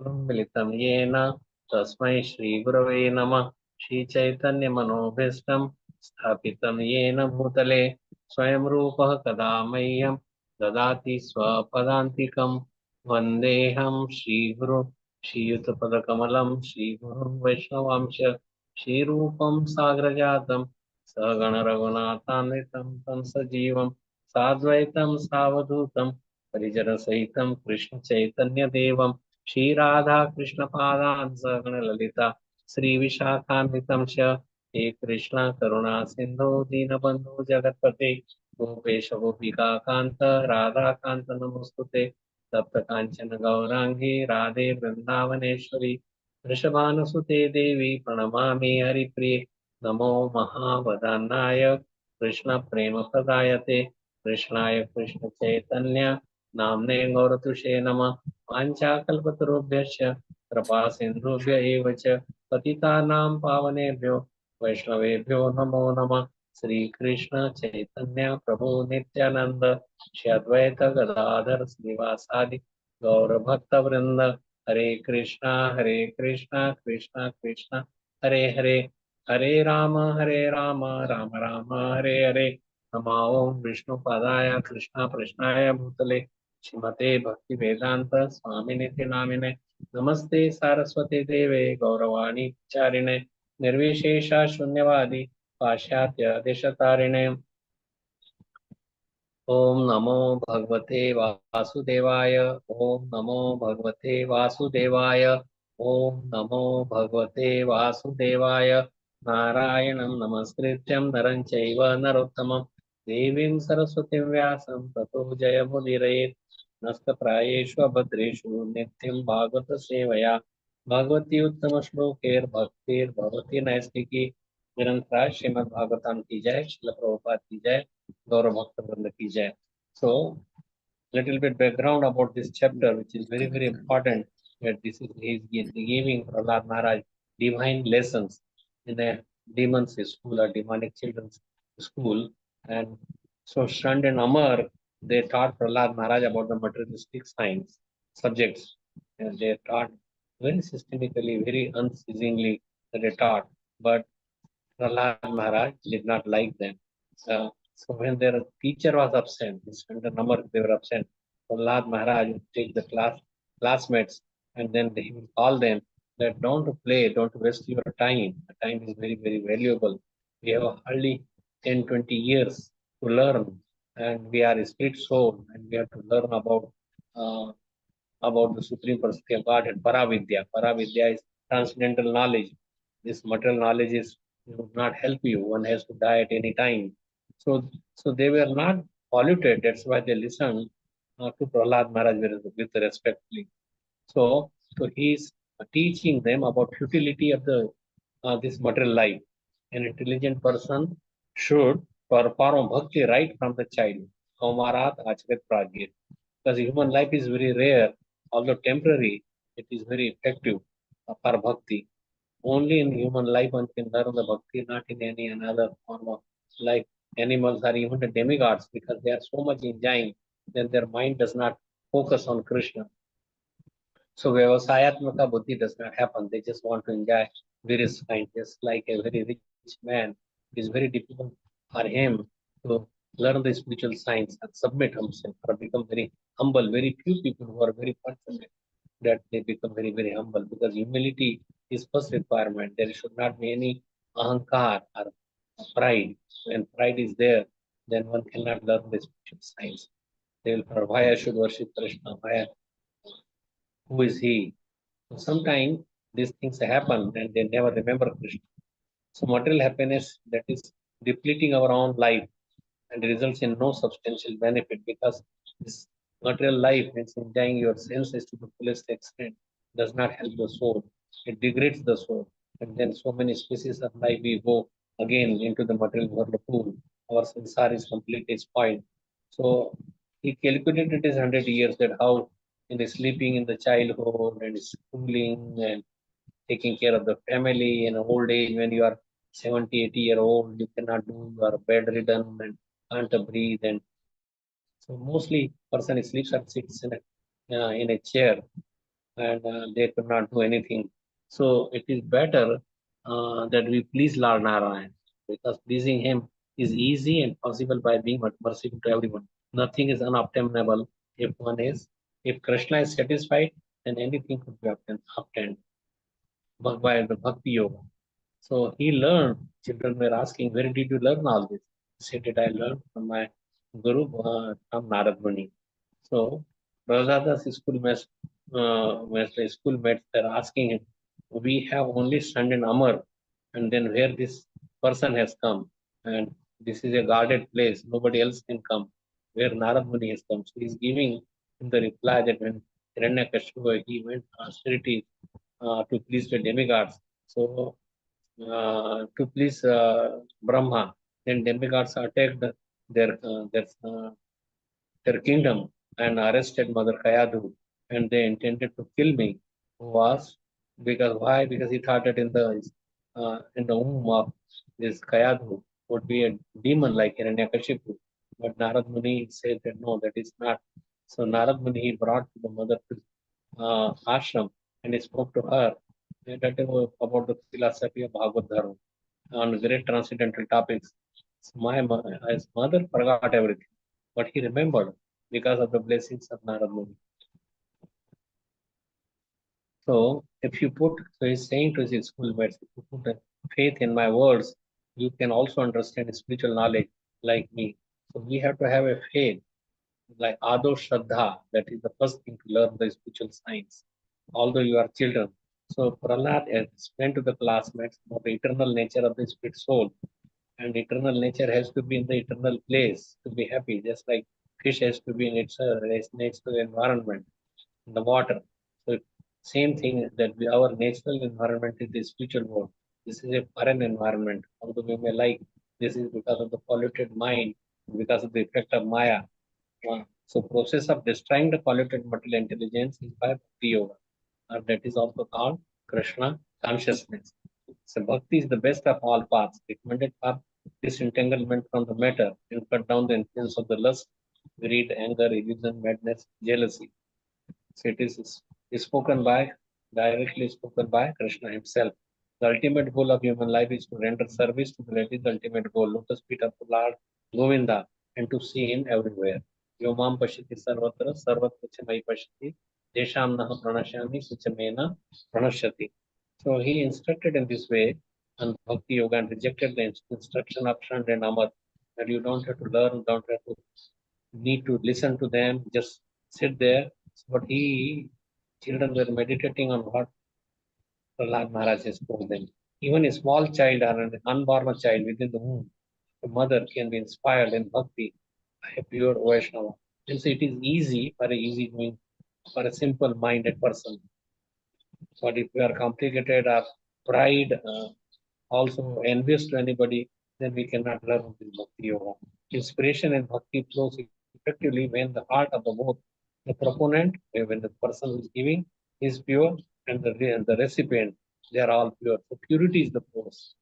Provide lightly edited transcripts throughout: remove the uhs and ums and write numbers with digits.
मिलितं येन तस्मै श्रीगुरवे नमः। श्रीचैतन्यमनोभीष्टं स्थापितं येन भूतले स्वयं रूपः कदा मह्यं ददाति स्वपदान्तिकं। वन्देऽहं श्रीगुरु श्रीयुतपदकमलं श्रीगुरुं वैष्णवांश श्रीरूपं साग्रजातं सगणरघुनाथान्वितं तं सजीवं साद्वैतं सावधूतं परिजनसहितं कृष्णचैतन्यदेवं श्रीराधा कृष्णपादान् सहगण ललिता श्रीविशाखान्वितं च हे कृष्ण करुणा सिन्धो दीनबन्धु जगत्पते गोपेश गोपिका कान्त राधाकान्त नमोस्तुते तप्त काञ्चन गौराङ्गी राधे वृन्दावनेश्वरी वृषभानुसुते देवी प्रणमामि हरिप्रिये नमो महावदान्नाय कृष्णप्रेमप्रदायते कृष्णाय कृष्णचैतन्य नाम्ने गौरतुषे नमः। वाञ्छाकल्पतरुभ्यश्च कृपा सिन्धुभ्य एव च पतितानां पावनेभ्यो वैष्णवेभ्यो नमो नमः। श्रीकृष्ण चैतन्य प्रभु नित्यानंद श्री अद्वैत गदाधर श्रीवासादि गौरभक्तवृंद हरे कृष्णा कृष्णा कृष्णा हरे हरे हरे राम राम राम हरे हरे नमो ओम विष्णुपदाय कृष्णा कृष्णाय भूतले श्रीमते भक्ति वेदांत स्वामिनिति नामिने नमस्ते सारस्वती देवे गौरवाणी चारिणे निर्विशेषा शून्यवादी पाश्चात्य देशतारिणे ओम नमो भगवते वासुदेवाय ओम नमो भगवते वासुदेवाय ओम नमो भगवते वासुदेवाय नारायणं नमस्कृत्यं नरं चैव नरोत्तमं देवीं सरस्वतीं व्यासं ततो जयमुदीरयेत् नस्तप्रायेषु अभद्रेषु नित्यं भागवत सेवया भगवती उत्तम श्लोकैर्भक्तिर्भवति नैष्टिकी निरंतर श्रीमद् भागवतम की जय श्रील प्रभुपाद की जय गौरव भक्त वृंद की जय. So little bit background about this chapter, which is very very important. That this is he is giving Prahlad Maharaj divine lessons in a demon's school or demonic children's school, and so Shand and Amar they taught Prahlad Maharaj about the materialistic science subjects, and they taught very systematically, very unceasingly that they taught, but Prahlad Maharaj did not like them. So when their teacher was absent, this and the number they were absent, Prahlad Maharaj would take the classmates and then he will call them that don't play, don't waste your time. The time is very, very valuable. We have hardly 10, 20 years to learn and we are a spirit soul and we have to learn uh, about the Supreme Personality of God and Paravidya. Paravidya is transcendental knowledge. This material knowledge is would not help you. One has to die at any time. So they were not polluted. That's why they listened to Prahlad Maharaj with respectfully. So he is teaching them about futility of the this material life. An intelligent person should perform bhakti right from the child. Kaumarat Acharit Pragir. Because human life is very rare, although temporary, it is very effective for bhakti. Only in human life one can learn the bhakti, not in any another form of life. Animals are even the demigods because they are so much enjoying that their mind does not focus on Krishna. So Vyavasayatmaka buddhi does not happen. They just want to enjoy various kinds. Just like a very rich man, it is very difficult for him to learn the spiritual science and submit himself or become very humble. Very few people who are very fortunate that they become very, very humble because humility is first requirement. There should not be any ahankar or pride. When pride is there, then one cannot learn the spiritual science. They will why I should worship Krishna, why, who is he? So sometimes these things happen and they never remember Krishna. So material happiness that is depleting our own life and results in no substantial benefit because this material life means enjoying your senses to the fullest extent does not help the soul. It degrades the soul. And then so many species of life we go again into the material whirlpool. Our sansar is completely spoiled. So he calculated his 100 years that how in the sleeping in the childhood and schooling and taking care of the family in old age when you are 70, 80 year old, you cannot do, you are bedridden and can't breathe. And so mostly person sleeps or sits in a chair and they could not do anything. So it is better that we please Lord Narayan, because pleasing him is easy and possible by being merciful to everyone. Nothing is unobtainable if Krishna is satisfied, then anything could be obtained by the Bhakti Yoga. So he learned, children were asking, where did you learn all this? He said that I learned from my Guru, from Narad Muni. So Prabhupada's schoolmates are asking him, we have only studied in Amar, and then where this person has come, and this is a guarded place, nobody else can come, where Narad Muni has come. So he's giving him the reply that when Hiranyakashipu, he went austerity to please the demigods. So to please Brahma. Then demigods attacked their kingdom and arrested Mother Kayadu, and they intended to kill me. Was because why? Because he thought that in the womb of this Kayadu would be a demon like Hiranyakashipu. But Narad Muni said that no, that is not. So Narad Muni he brought the mother to ashram, and he spoke to her that about the philosophy of Bhagavad on great transcendental topics. So his mother forgot everything, but he remembered because of the blessings of Narad Muni. So he's saying to his schoolmates, if you put faith in my words, you can also understand spiritual knowledge like me. So we have to have a faith, like Ado Shraddha, that is the first thing to learn the spiritual science, although you are children. So Prahlad explained to the classmates about the eternal nature of the spirit soul, and eternal nature has to be in the eternal place to be happy, just like fish has to be in its natural environment, in the water. So same thing that our natural environment is the spiritual world. This is a foreign environment. Although we may like, this is because of the polluted mind, because of the effect of Maya. So process of destroying the polluted material intelligence is by Bhakti Yoga. That is also called Krishna consciousness. So Bhakti is the best of all paths, recommended for disentanglement from the matter and cut down the influence of the lust, greed, anger, illusion, madness, jealousy. So is spoken by, directly spoken by Krishna himself. The ultimate goal of human life is to render service to the that is the ultimate goal, lotus feet of the Lord Govinda, and to see him everywhere. Yomam Pashiti Sarvatra, Sarvatra Chamai Pashiti, Desham Naha Pranashyami, Suchamena Pranashyati. So he instructed in this way on Bhakti Yoga and rejected the instruction of Shand and Amar, that you don't have to learn, don't have to need to listen to them, just sit there. But children were meditating on what Prahlad Maharaj has told them. Even a small child or an unborn child within the womb, the mother can be inspired in bhakti by a pure Vaishnava. And so it is easy for a easy going, for a simple minded person. But if we are complicated or pride, also envious to anybody, then we cannot learn this bhakti yoga. Inspiration and bhakti flows effectively when the heart of the proponent, when the person who is giving is pure, and the recipient, they are all pure. So purity is the force.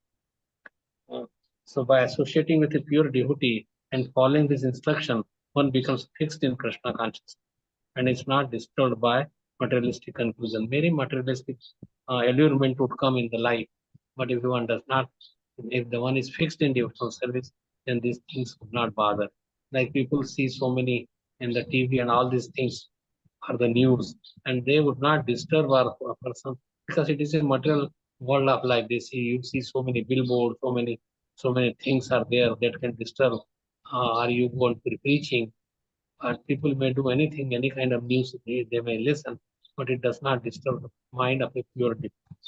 So by associating with a pure devotee and following this instruction, one becomes fixed in Krishna consciousness and is not disturbed by materialistic conclusion. Very materialistic allurement would come in the life, but if one does not, if the one is fixed in devotional service, then these things would not bother. Like people see so many in the TV and all these things are the news, and they would not disturb our person because it is a material world of life. They see you see so many billboards, so many things are there that can disturb. Are you going to be preaching? And people may do anything, any kind of news they may listen, but it does not disturb the mind of a pure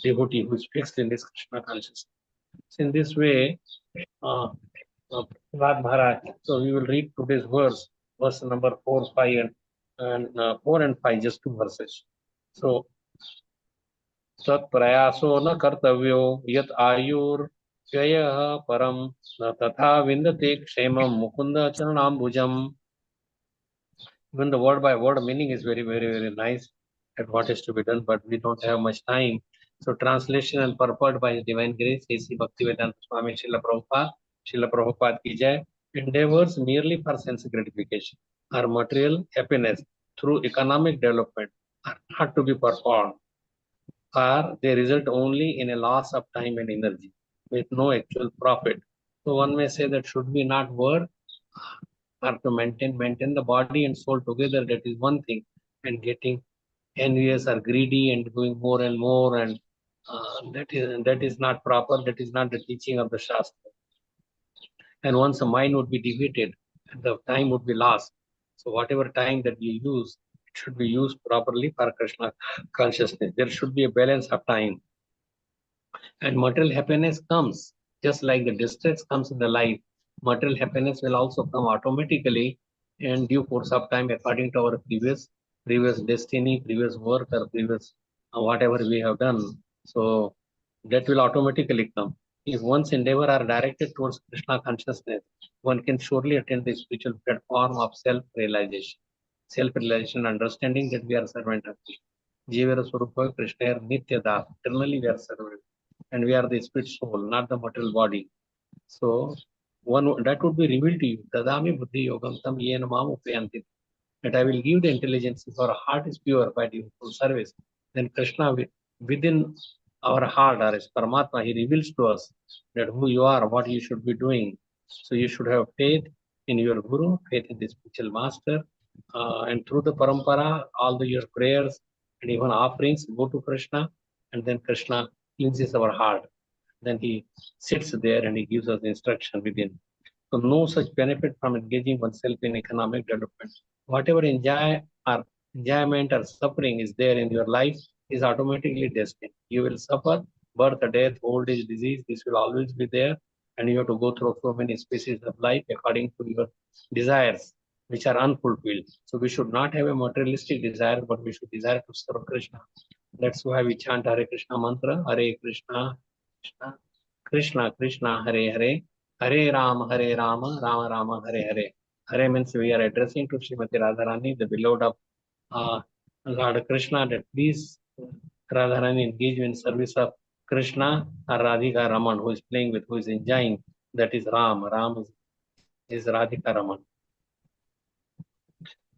devotee who is fixed in this Krishna consciousness. So in this way, uh, Prahlad Maharaj. So we will read today's verse number 4, 5, and 4 and 5, just two verses. So, Sat prayaso na kartavyo yat ayur Vyayah param na tatha vindate kshemam mukunda charanambujam. Even the word by word meaning is very, very, very nice at what is to be done, but we don't have much time. So translation and purport by His Divine Grace, A.C. Bhaktivedanta Swami Srila Prabhupada ki jai, endeavors merely for sense gratification or material happiness through economic development are not to be performed, or they result only in a loss of time and energy with no actual profit. So one may say that should we not work or to maintain the body and soul together? That is one thing, and getting envious or greedy and doing more and more, and that is not proper. That is not the teaching of the Shastra. And once the mind would be defeated, the time would be lost. So whatever time that you use, it should be used properly for Krishna consciousness. There should be a balance of time. And material happiness comes just like the distress comes in the life. Material happiness will also come automatically in due course of time according to our previous destiny, previous work, or previous whatever we have done. So that will automatically come. If one's endeavor are directed towards Krishna consciousness, one can surely attain the spiritual platform of self-realization. Self-realization, understanding that we are servant of Krishna. Jivara Swarupa Krishna Nitya Das. Eternally we are servant. And we are the spirit soul, not the material body. So one that would be revealed to you. Tadami buddhi yogam tam yena mam upayanti. That I will give the intelligence if our heart is pure by the full service. Then Krishna within our heart or as Paramatma, he reveals to us that who you are, what you should be doing. So you should have faith in your Guru, faith in the spiritual master, and through the parampara, your prayers and even offerings go to Krishna, and then Krishna cleanses our heart. Then he sits there and he gives us instruction within. So no such benefit from engaging oneself in economic development. Whatever enjoyment or suffering is there in your life is automatically destined. You will suffer birth, death, old age, disease. This will always be there, and you have to go through so many species of life according to your desires, which are unfulfilled. So we should not have a materialistic desire, but we should desire to serve Krishna. That's why we chant Hare Krishna mantra, Hare Krishna, Krishna, Krishna, Krishna, Hare Hare, Hare Rama, Rama Rama, Hare Hare. Hare means we are addressing to Srimati Radharani, the beloved of uh, Lord Krishna, that please Radharani engage in service of Krishna or Radhika Raman, who is playing with, who is enjoying. That is Ram. Ram is Radhika Raman.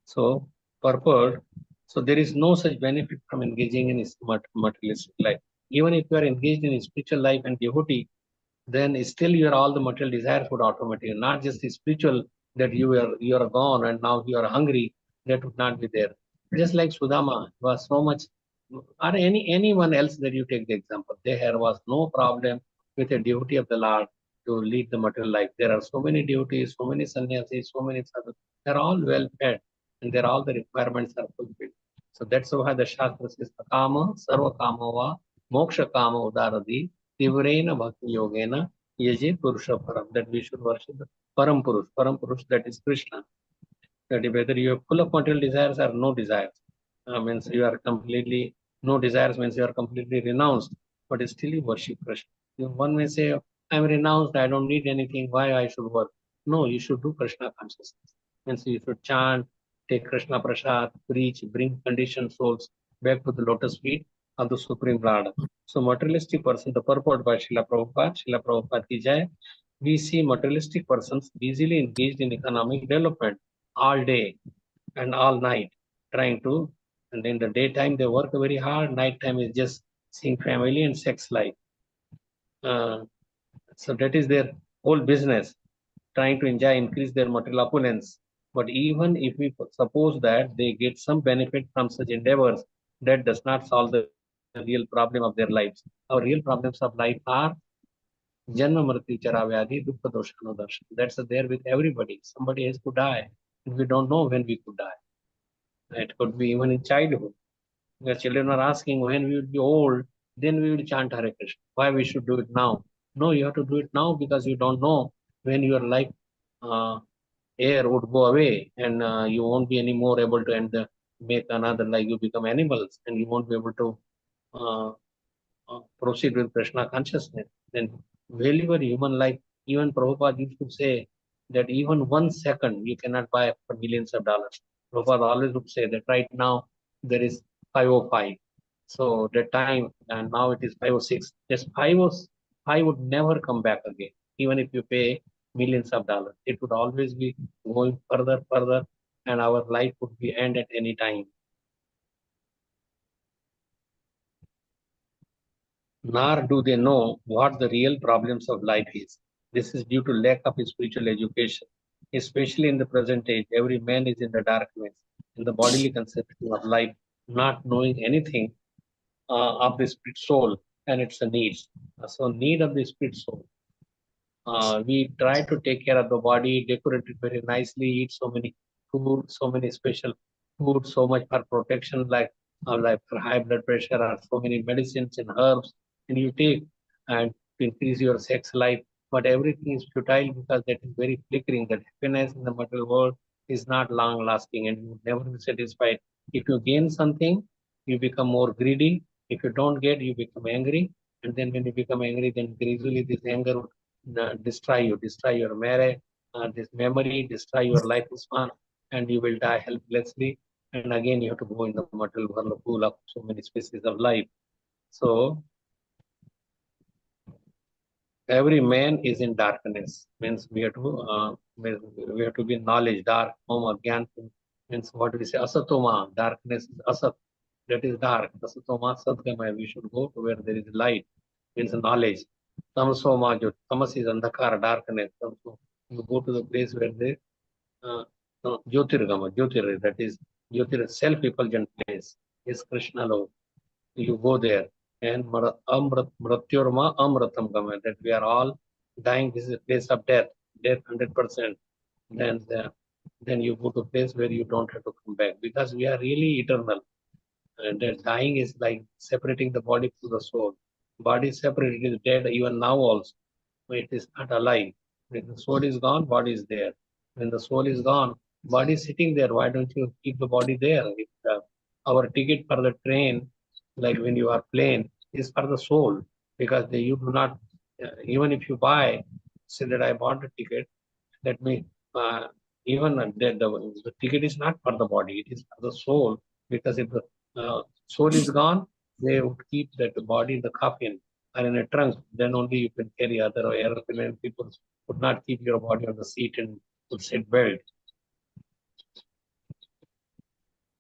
So, purport. So there is no such benefit from engaging in materialistic life. Even if you are engaged in spiritual life and devotee, then still your all the material desires would automatically, not just the spiritual that you are gone and now you are hungry, that would not be there. Just like Sudama was so much, or anyone else that you take the example, there was no problem with a devotee of the Lord to lead the material life. There are so many devotees, so many sannyasis, so many sadhus. They're all well fed and they're all the requirements are fulfilled. So that's why the Shastra says, Kama, Sarva Kama Va, Moksha Kama Udaradi, Tivrena Bhakti Yogena, Yaje Purusha Param, that we should worship the Param Purush, that is Krishna. That whether you are full of material desires or no desires, means you are completely, no desires means you are completely renounced, but still you worship Krishna. One may say, I'm renounced, I don't need anything, why I should work? No, you should do Krishna consciousness. Means you should chant, take Krishna Prasad, preach, bring conditioned souls back to the lotus feet of the Supreme Lord. So materialistic person, the purport by Srila Prabhupada ki jai, we see materialistic persons easily engaged in economic development all day and all night, trying to, and in the daytime they work very hard, nighttime is just seeing family and sex life. So that is their whole business, trying to enjoy, increase their material opulence. But even if we suppose that they get some benefit from such endeavors, that does not solve the real problem of their lives. Our real problems of life are Janma Mrityu Chara Vyadhi Dukkha Doshano Darshan. That's there with everybody. Somebody has to die. And we don't know when we could die. It could be even in childhood. The children are asking when we will be old, then we will chant Hare Krishna. Why we should do it now? No, you have to do it now because you don't know when your life uh, air would go away and you won't be anymore able to make another, like you become animals and you won't be able to uh, proceed with Krishna consciousness. Then value your human life. Even Prabhupada used to say that even 1 second you cannot buy for millions of dollars. Prabhupada always would say that right now there is 505. So that time, and now it is 506. This 505 would never come back again. Even if you pay millions of dollars, it would always be going further, and our life would be end at any time. nor do they know what the real problems of life is. This is due to lack of spiritual education. Especially in the present age, every man is in the darkness, in the bodily conception of life, not knowing anything of the spirit soul and its needs. So, need of the spirit soul. We try to take care of the body, decorate it very nicely, eat so many food, so many special food, so much for protection, like for high blood pressure, or so many medicines and herbs, and you take and to increase your sex life. But everything is futile because that is very flickering. That happiness in the material world is not long lasting, and you will never be satisfied. If you gain something, you become more greedy. If you don't get, you become angry. And then when you become angry, then gradually this anger destroy your marriage, this memory, destroy your life span, and you will die helplessly. And again, you have to go in the material whirlpool of so many species of life. So every man is in darkness. Means we have to be in knowledge. Dark, home, gyan. Means what we say, asatoma. Darkness is asat. That is dark. Asatoma, satgama. We should go to where there is light. Means knowledge. Tamasoma, tamas is andhakar, darkness. So you go to the place where there Jyotirgama, Jyotir, that is Jyotir, self-effulgent place, is Krishna love. You go there, and Mratyorma Amratam Gama, that we are all dying. This is a place of death, death 100%. Then, then you go to a place where you don't have to come back because we are really eternal. And that dying is like separating the body from the soul. Body is separate, it is dead even now also. It is not alive. When the soul is gone, body is there. When the soul is gone, body is sitting there. Why don't you keep the body there? If, our ticket for the train, like when you are plane, is for the soul because you do not, even if you buy, say that I bought the ticket, that means even the ticket is not for the body, it is for the soul because if the soul is gone, they would keep that body in the coffin or in a trunk, then only you can carry other airplane. People would not keep your body on the seat and would sit belt.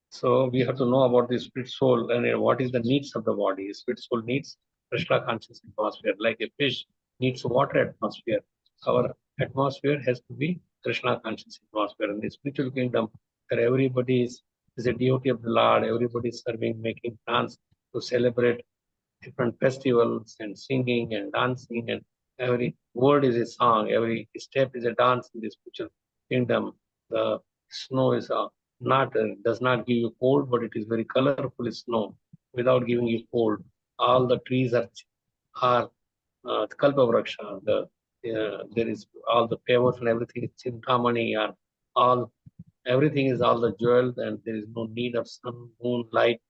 So we have to know about the spirit soul and what is the needs of the body. Spirit soul needs Krishna conscious atmosphere, like a fish needs water atmosphere. Our atmosphere has to be Krishna conscious atmosphere. In the spiritual kingdom, where everybody is a devotee of the Lord, everybody is serving, making plans to celebrate different festivals and singing and dancing, and every word is a song, every step is a dance in the spiritual kingdom. The snow is not does not give you cold, but it is very colorful snow without giving you cold. All the trees are kalpa vraksha. There is all the pavers and everything is chintamani, and all everything is all the jewels, and there is no need of sun, moon, light.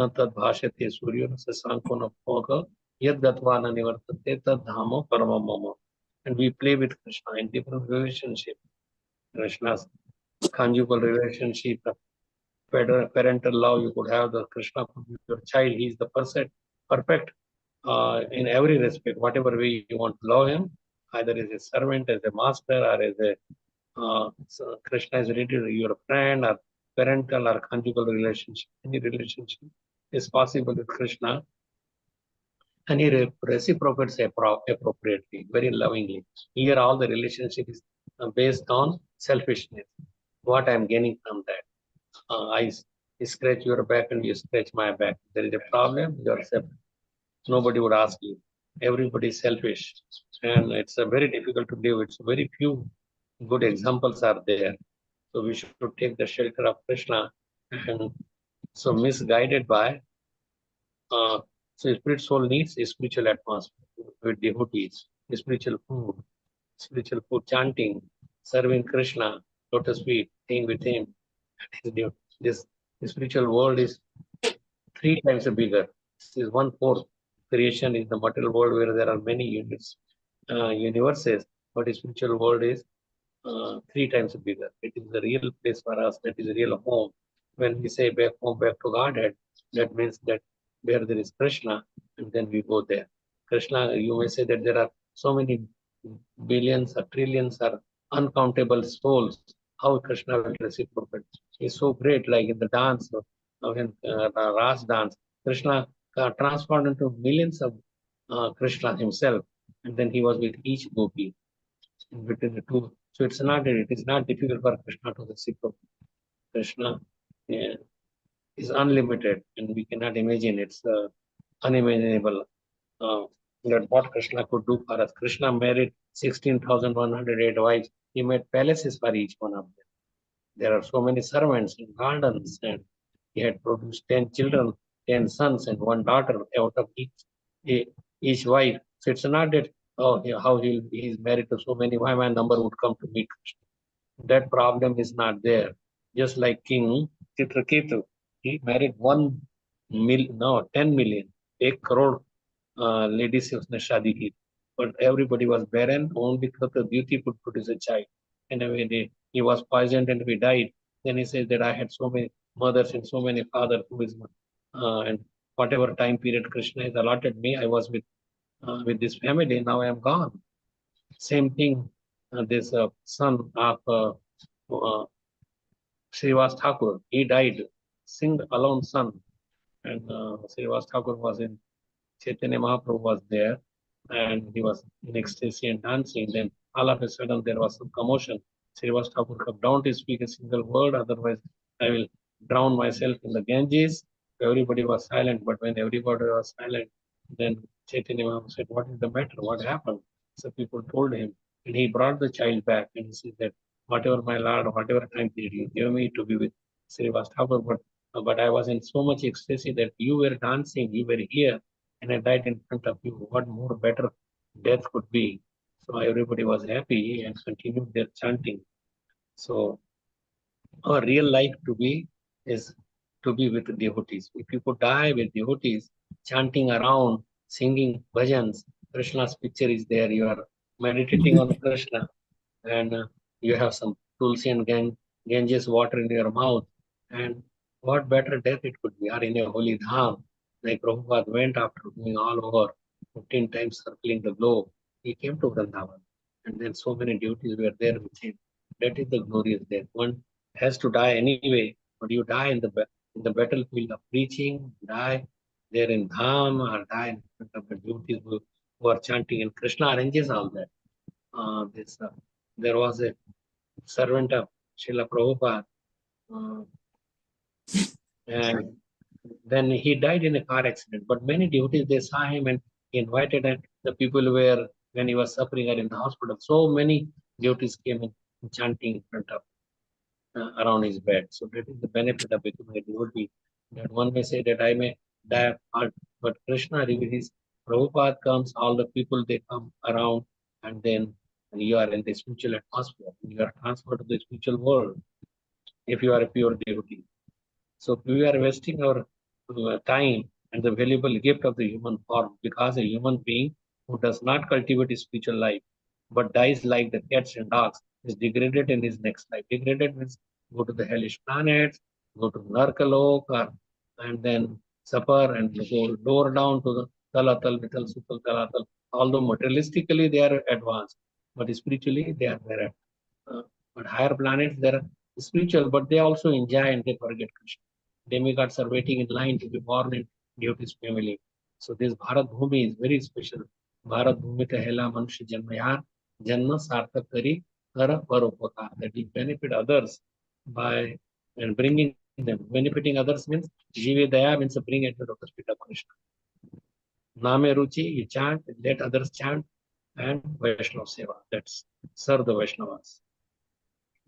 न तद् भाषते सूर्यो न शशांको न भोग यद गत्वा न निवर्तते तद् धामो परमो मम. And we play with Krishna in different relationships. Krishna's conjugal relationship, parental love, you could have the Krishna could be your child. He is the perfect in every respect. Whatever way you want to love him, either as a servant, as a master, or as a so Krishna is ready to your friend or parental or conjugal relationship. Any relationship is possible with Krishna, and he reciprocates appropriately, very lovingly. Here, all the relationship is based on selfishness. What I am gaining from that. I scratch your back and you scratch my back. There is a problem, you are separate. Nobody would ask you. Everybody is selfish. And it's very difficult to live. It's very few good examples are there. So we should take the shelter of Krishna. And so misguided by, so spirit soul needs a spiritual atmosphere with devotees, spiritual food, chanting, serving Krishna, lotus feet, staying with him. This spiritual world is 3 times bigger. This is 1/4 creation in the material world where there are many universes, but the spiritual world is 3 times bigger. It is the real place for us. That is a real home. When we say back home, back to Godhead, that means that where there is Krishna, and then we go there. Krishna, you may say that there are so many billions or trillions or uncountable souls. How Krishna will reciprocate? He's so great, like in the dance, when Ras dance, Krishna transformed into millions of Krishna himself, and then he was with each gopi in between the two. So it is not difficult for Krishna to reciprocate. Krishna is unlimited, and we cannot imagine. It's unimaginable that what Krishna could do for us. Krishna married 16,108 wives. He made palaces for each one of them. There are so many servants and gardens, and he had produced 10 children, 10 sons, and one daughter out of each wife. So it's not that, oh, how he's married to so many, why my number would come to meet Krishna. That problem is not there. Just like King Chitraketu, he married 10 million, 1 crore ladies से उसने शादी की, but everybody was barren. Only the beauty could produce a child. And when he was poisoned and he died, then he says that I had so many mothers and so many fathers who is and whatever time period Krishna has allotted me, I was with this family. Now I am gone. Same thing. This son of Srivas Thakur, he died, sing alone son, and Srivas Thakur was in Chaitanya Mahaprabhu was there, and he was in ecstasy and dancing. Then all of a sudden there was some commotion. Srivas Thakur come down to speak a single word, otherwise I will drown myself in the Ganges. Everybody was silent, but when everybody was silent, then Chaitanya Mahaprabhu said, "What is the matter? What happened?" So people told him, and he brought the child back, and he said that whatever my Lord, whatever time period you gave me to be with Srivas Thakur, but I was in so much ecstasy that you were dancing, you were here, and I died in front of you. What more better death could be? So everybody was happy and continued their chanting. So our real life to be is to be with devotees. If you could die with devotees, chanting around, singing bhajans, Krishna's picture is there. You are meditating on Krishna, and you have some tulsi and Ganges water in your mouth. And what better death it could be? Or in a holy dham, like Prabhupada went after doing all over 15 times circling the globe. He came to Vrindavan, and then so many devotees were there with him. That is the glorious death. One has to die anyway, but you die in the battlefield of preaching, die there in dham, or die in front of the devotees who are chanting. And Krishna arranges all that. There was a servant of Srila Prabhupada, uh, and then he died in a car accident. But many devotees, they saw him and he invited, and the people were, when he was suffering, or in the hospital. So many devotees came in chanting in front of around his bed. So that is the benefit of becoming a devotee. That one may say that I may die of heart, but Krishna reveals, Prabhupada comes, all the people they come around, and then you are in the spiritual atmosphere. You are transferred to the spiritual world if you are a pure devotee. So we are wasting our time and the valuable gift of the human form, because a human being who does not cultivate his spiritual life but dies like the cats and dogs is degraded in his next life. Degraded means go to the hellish planets, go to Narkalok, and then suffer and go lower down to the Talatal, Vital, Sutal, Talatal. Although materialistically they are advanced, but spiritually they are there. But higher planets, they're spiritual, but they also enjoy and they forget Krishna. Demigods are waiting in line to be born in devotee's family. So this Bharat Bhumi is very special. Bharat Bhumi kahela manushya janmayar, janma sarthak kari kara paropota. That will benefit others by and bringing them. Benefiting others means Jive Daya means bring it to the feet of Krishna. Name Ruchi, you chant, let others chant, and Vaishnava Seva. That's serve the Vaishnavas.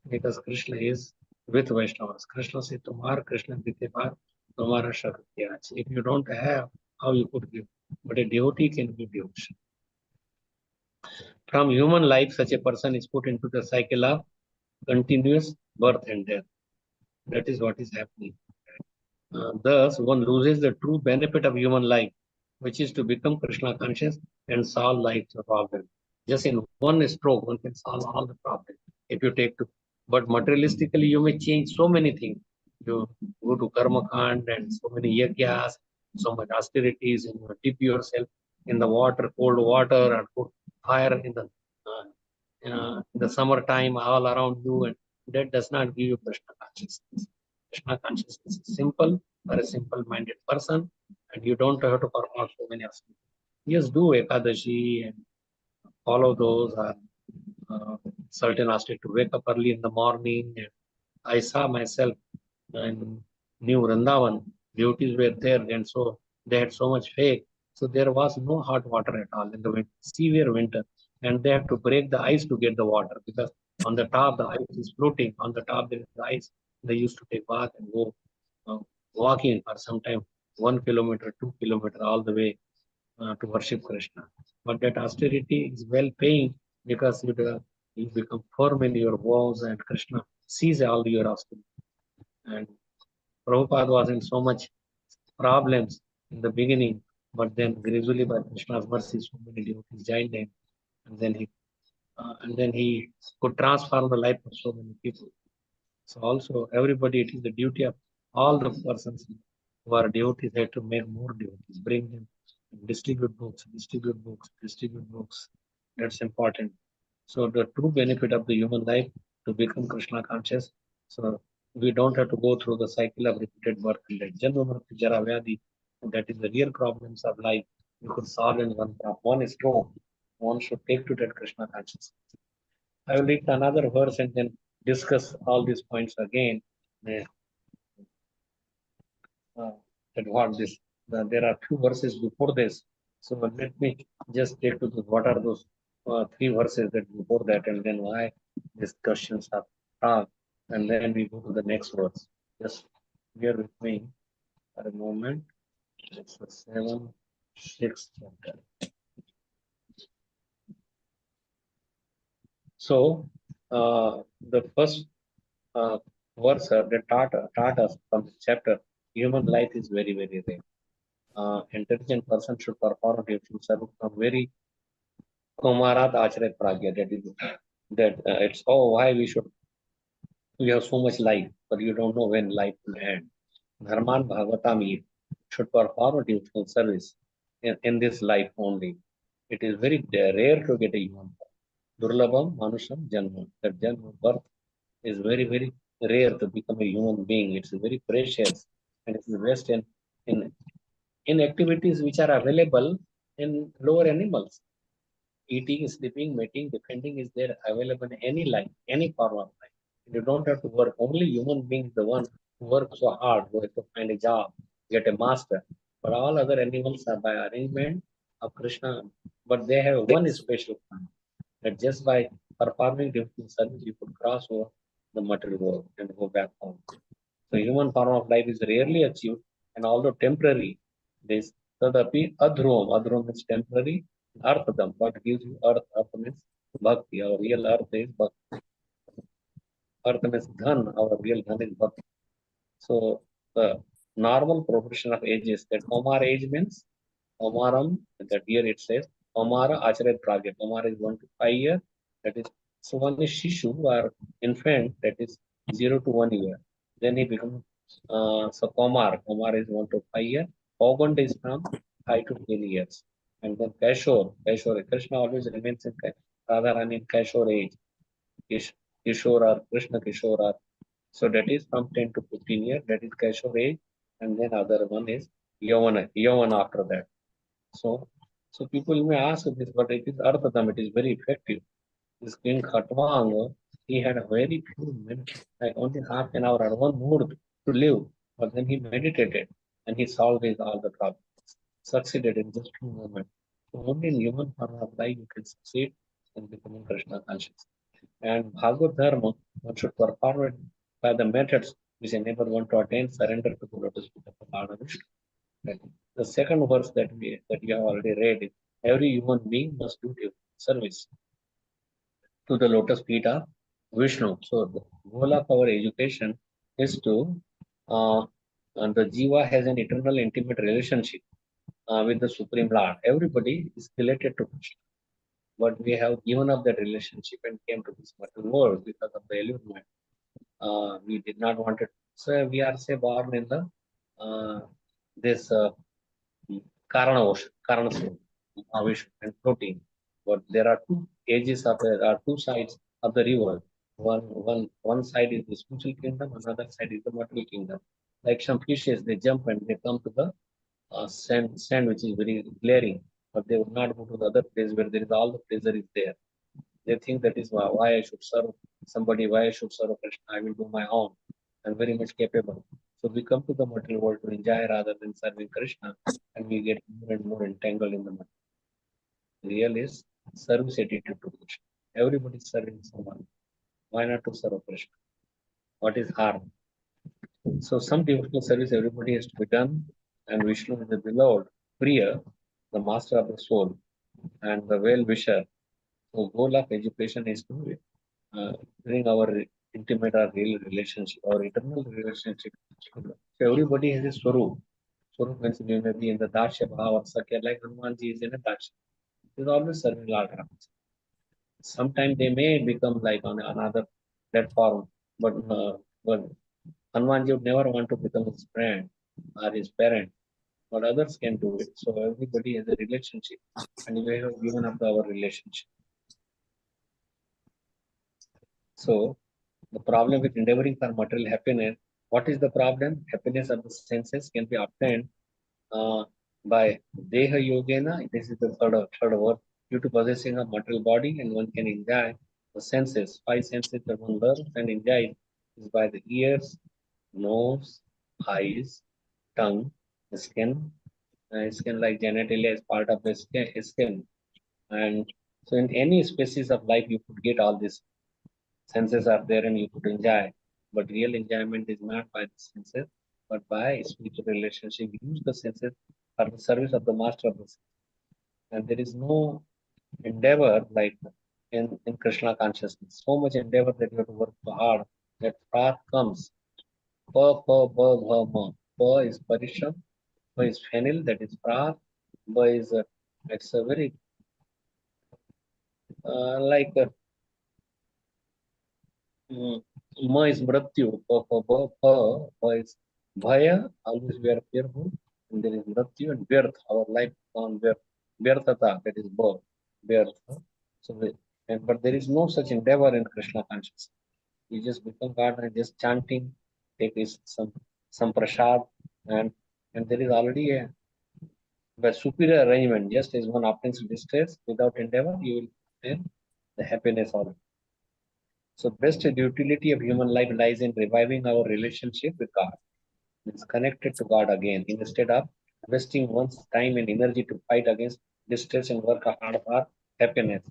Because Krishna is with Vaishnavas. Krishna says, Tumhar Krishna Ditepar, Tumhara Shakti. If you don't have, how you could give? But a devotee can give devotion. From human life, such a person is put into the cycle of continuous birth and death. That is what is happening. Thus, one loses the true benefit of human life, which is to become Krishna conscious and solve life's problem. Just in one stroke, one can solve all the problems if you take to. But materialistically, you may change so many things. You go to Karma Kand and so many yagyas, so much austerities, and you dip yourself in the water, cold water, and put fire in the summertime all around you, and that does not give you Krishna consciousness. Krishna consciousness is simple for a simple minded person, and you don't have to perform so many aspects. Yes, do Ekadashi and follow those. Certain aspect to wake up early in the morning. I saw myself in New Vrindavan, devotees were there, and so they had so much faith. So there was no hot water at all in the severe winter, and they had to break the ice to get the water because on the top the ice is floating. On the top there is the ice. They used to take bath and go uh, walking for some time, 1 kilometer, 2 kilometer, all the way to worship Krishna. But that austerity is well paying because you become firm in your vows and Krishna sees all your austerity. And Prabhupada was in so much problems in the beginning, but then gradually by Krishna's mercy, so many devotees joined him, and then he could transform the life of so many people. So also everybody, it is the duty of all the persons who are devotees have to make more devotees, bring them, distribute books, distribute books, distribute books. That's important. So the true benefit of the human life to become Krishna conscious. So we don't have to go through the cycle of repeated birth and death. Janma Mrityu Jara Vyadhi. That is the real problems of life. You could solve in one problem. One is true. One should take to that Krishna consciousness. I will read another verse and then discuss all these points again. Uh, that what this there are few verses before this. So let me just take to the, what are those three verses that before that, and then why these questions are asked, and then we go to the next verse. Just bear with me for a moment. It's the 7th, 6th chapter. So the first verse that taught us from this chapter, human life is very, very rare. Intelligent person should perform duty serve from very Komarat Acharya Pragya. That is that it's why we have so much life, but you don't know when life will end. Dharman Bhagavatam should perform dutiful service in this life only. It is very rare to get a human. Durlabham Manusham Janma. That Janma birth is very, very rare to become a human being. It's very precious and it's the best in, in activities which are available in lower animals. Eating, sleeping, mating, defending is there available in any life, any form of life. You don't have to work. Only human being is the one who works so hard, who has to find a job, get a master. But all other animals are by arrangement of Krishna. But they have one special point that just by performing different service, you could cross over the material world and go back home. So human form of life is rarely achieved and although temporary, this tadapi adhrom. Adhrom is temporary. Arthadam, what gives you earth? Earth means bhakti. Our real earth is bhakti. Earth means dhan. Our real dhan is bhakti. So the normal proportion of age is that Omar age means Omaram, that here it says Omara Acharya Pragya. Omar is 1 to 5 years. That is, so one is Shishu or infant, that is 0 to 1 year. Then he becomes so Komar. Komar is 1 to 5 years. Pogand is from 5 to 10 years. And then Kashor. Kashor. Krishna always remains in Radharani in Kashor age. Kishore or Krishna Kishore. So that is from 10 to 15 years. That is Kashor age. And then other one is Yavana. Yavana after that. So, so people may ask this, but it is Arthadam, it is very effective. This King Khatwang, he had a very few minutes, like only half an hour or 1 minute to live, but then he meditated and he solved his, all the problems, succeeded in just few moments. So only in human form of life you can succeed in becoming Krishna conscious. And Bhagavad Dharma, one should perform it by the methods which enable one to attain surrender to the lotus feet of the Lord Vishnu. Right. The second verse that we have already read is every human being must do service to the lotus feet of Vishnu. So the goal of our education is to and the Jiva has an eternal intimate relationship with the Supreme Lord. Everybody is related to Krishna, but we have given up that relationship and came to this material world because of the allurement. We did not want it. So we are say born in the this Karanaosh, Karanasur, Mahavish, and protein. But there are two edges of two sides of the river. One side is the spiritual kingdom, another side is the material kingdom. Like some fishes, they jump and they come to the sand which is very glaring. but they would not go to the other place where there is all the pleasure is there. They think that is why I should serve somebody, why I should serve Krishna. I will do my own. I'm very much capable. So we come to the material world to enjoy rather than serving Krishna, and we get more and more entangled in the material. Real is service attitude to Krishna. Everybody is serving someone. Why not to serve Krishna? What is harm? So some devotional service everybody has to be done, and Vishnu is the beloved, Priya, the master of the soul, and the well-wisher. So goal of education is to bring our intimate or real relationship, our eternal relationship. So everybody has a Swarup. Swarup means you may be in the Darsha Bhava, Sakya, like Hanumanji is in a Darsha. He is always serving Lord Rama. Sometimes they may become like on another platform, but Hanumanji would never want to become his friend or his parent, but others can do it. So everybody has a relationship, and we have given up our relationship. So the problem with endeavoring for material happiness, what is the problem? Happiness of the senses can be obtained by Deha Yogena. This is the third word. Due to possessing a material body, and one can enjoy the senses. Five senses that one learns and enjoys is by the ears, nose, eyes, tongue, skin. Skin like genitalia is part of the skin. And so in any species of life, you could get all these senses are there and you could enjoy. But real enjoyment is not by the senses, but by spiritual relationship. Use the senses for the service of the master of the senses. And there is no endeavor like in Krishna consciousness. So much endeavor that you have to work so hard that path comes. Pa, pa, ba, bha, ma. Pa is parishram. Pa is fenil, that is path. Ba is it's a very like Ma is Mrityu. Pa is Bhaya, always we are fearful. And there is Mrityu and Birth, our life on birth. Birthata, that is birth. Birth. So, but there is no such endeavor in Krishna consciousness. You just become God and just chanting, take this some prasad, and there is already a superior arrangement. Just as one obtains distress without endeavor, you will obtain the happiness of it. So best utility of human life lies in reviving our relationship with God. It's connected to God again instead of wasting one's time and energy to fight against distress and work hard for happiness.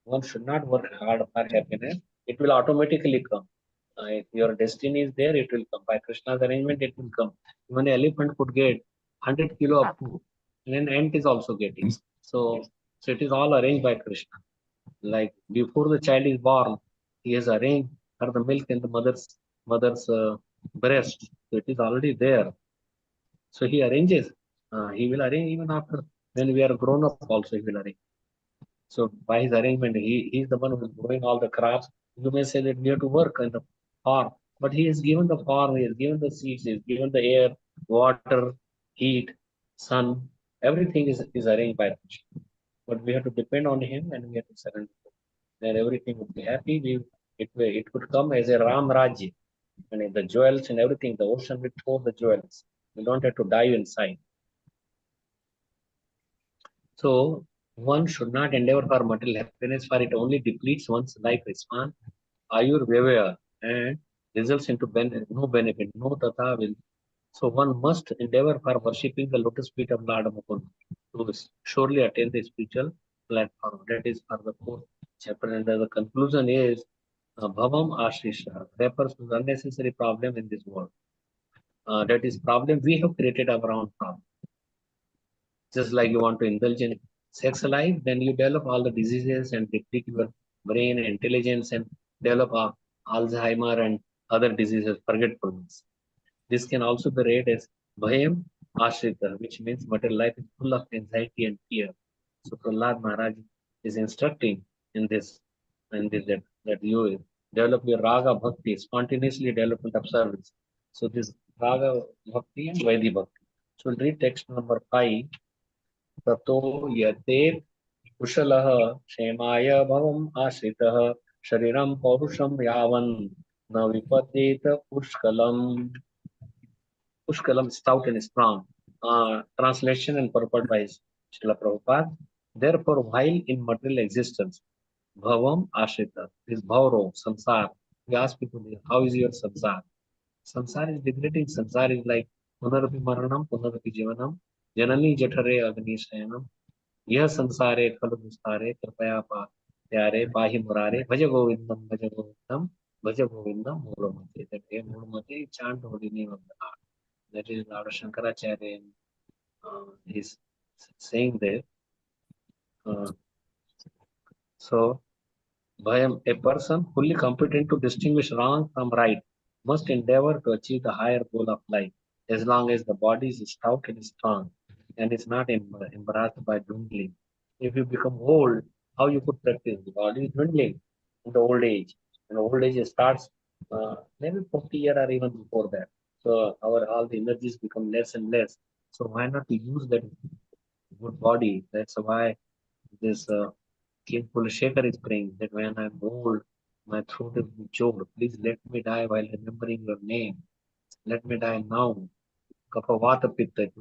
One should not work hard for happiness. It will automatically come. If your destiny is there, it will come. By Krishna's arrangement, it will come. Even an elephant could get 100 kilo of food, and an ant is also getting. So it is all arranged by Krishna. Like before the child is born, he has arranged for the milk in the mother's breast. So it is already there. So he arranges. He will arrange even after when we are grown up. Also, he will arrange. So by his arrangement, he is the one who is growing all the crops. You may say that we have to work in the farm, but he has given the farm, he has given the seeds, he has given the air, water, heat, sun. Everything is arranged by Krishna. But we have to depend on him and we have to surrender. Then everything would be happy. It would come as a Ram Rajya. And the jewels and everything, the ocean will hold the jewels. You don't have to dive inside. So one should not endeavor for material happiness, for it only depletes one's life span, ayurveda, and results into no benefit, no tata will. So one must endeavor for worshipping the lotus feet of Lord Mukund to surely attain the spiritual platform. That is for the fourth chapter. And the conclusion is Bhavam Ashrisha refers to the unnecessary problem in this world. That is problem we have created our own problem. Just like you want to indulge in sex life, then you develop all the diseases and deplete your brain and intelligence and develop Alzheimer and other diseases, forgetfulness. This can also be read as Bhayam Ashrita, which means material life is full of anxiety and fear. So Prahlad Maharaj is instructing in this, that you develop your Raga Bhakti, spontaneously development of service. So this Raga Bhakti and Vaidhi Bhakti. So we'll read text number 5. ततो यते कुशलः क्षेमाय भवम् आश्रितः शरीरं पौरुषं यावन् न विपद्येत पुष्कलम्. Pushkalam, stout and strong. Translation and purport by Srila Prabhupada. Therefore, while in material existence, bhavam ashrita, this bhavro, samsara, we ask people, how is your samsara? Samsara is degrading. Samsara is like punarapi maranam, punarapi jivanam, janani jathare agni shayanam. यह संसारे खल विस्तारे कृपया प्यारे पाहि मुरारे भज गोविंदम भज गोविंदम मूलमते. That day मूलमते chant holy name of the Lord. That is Lord Shankaracharya. He's saying there. So a person fully competent to distinguish wrong from right must endeavor to achieve the higher goal of life, as long as the body is stout and strong and is not embarrassed by dwindling. If you become old, how you could practice? The body is dwindling in the old age. And old age starts maybe 40 years or even before that. So our all the energies become less and less. So why not to use that good body? That's why this King Kulashekar is praying that when I'm old, my throat is choked. Please let me die while remembering your name. Let me die now. Kapha Vata Pitta, it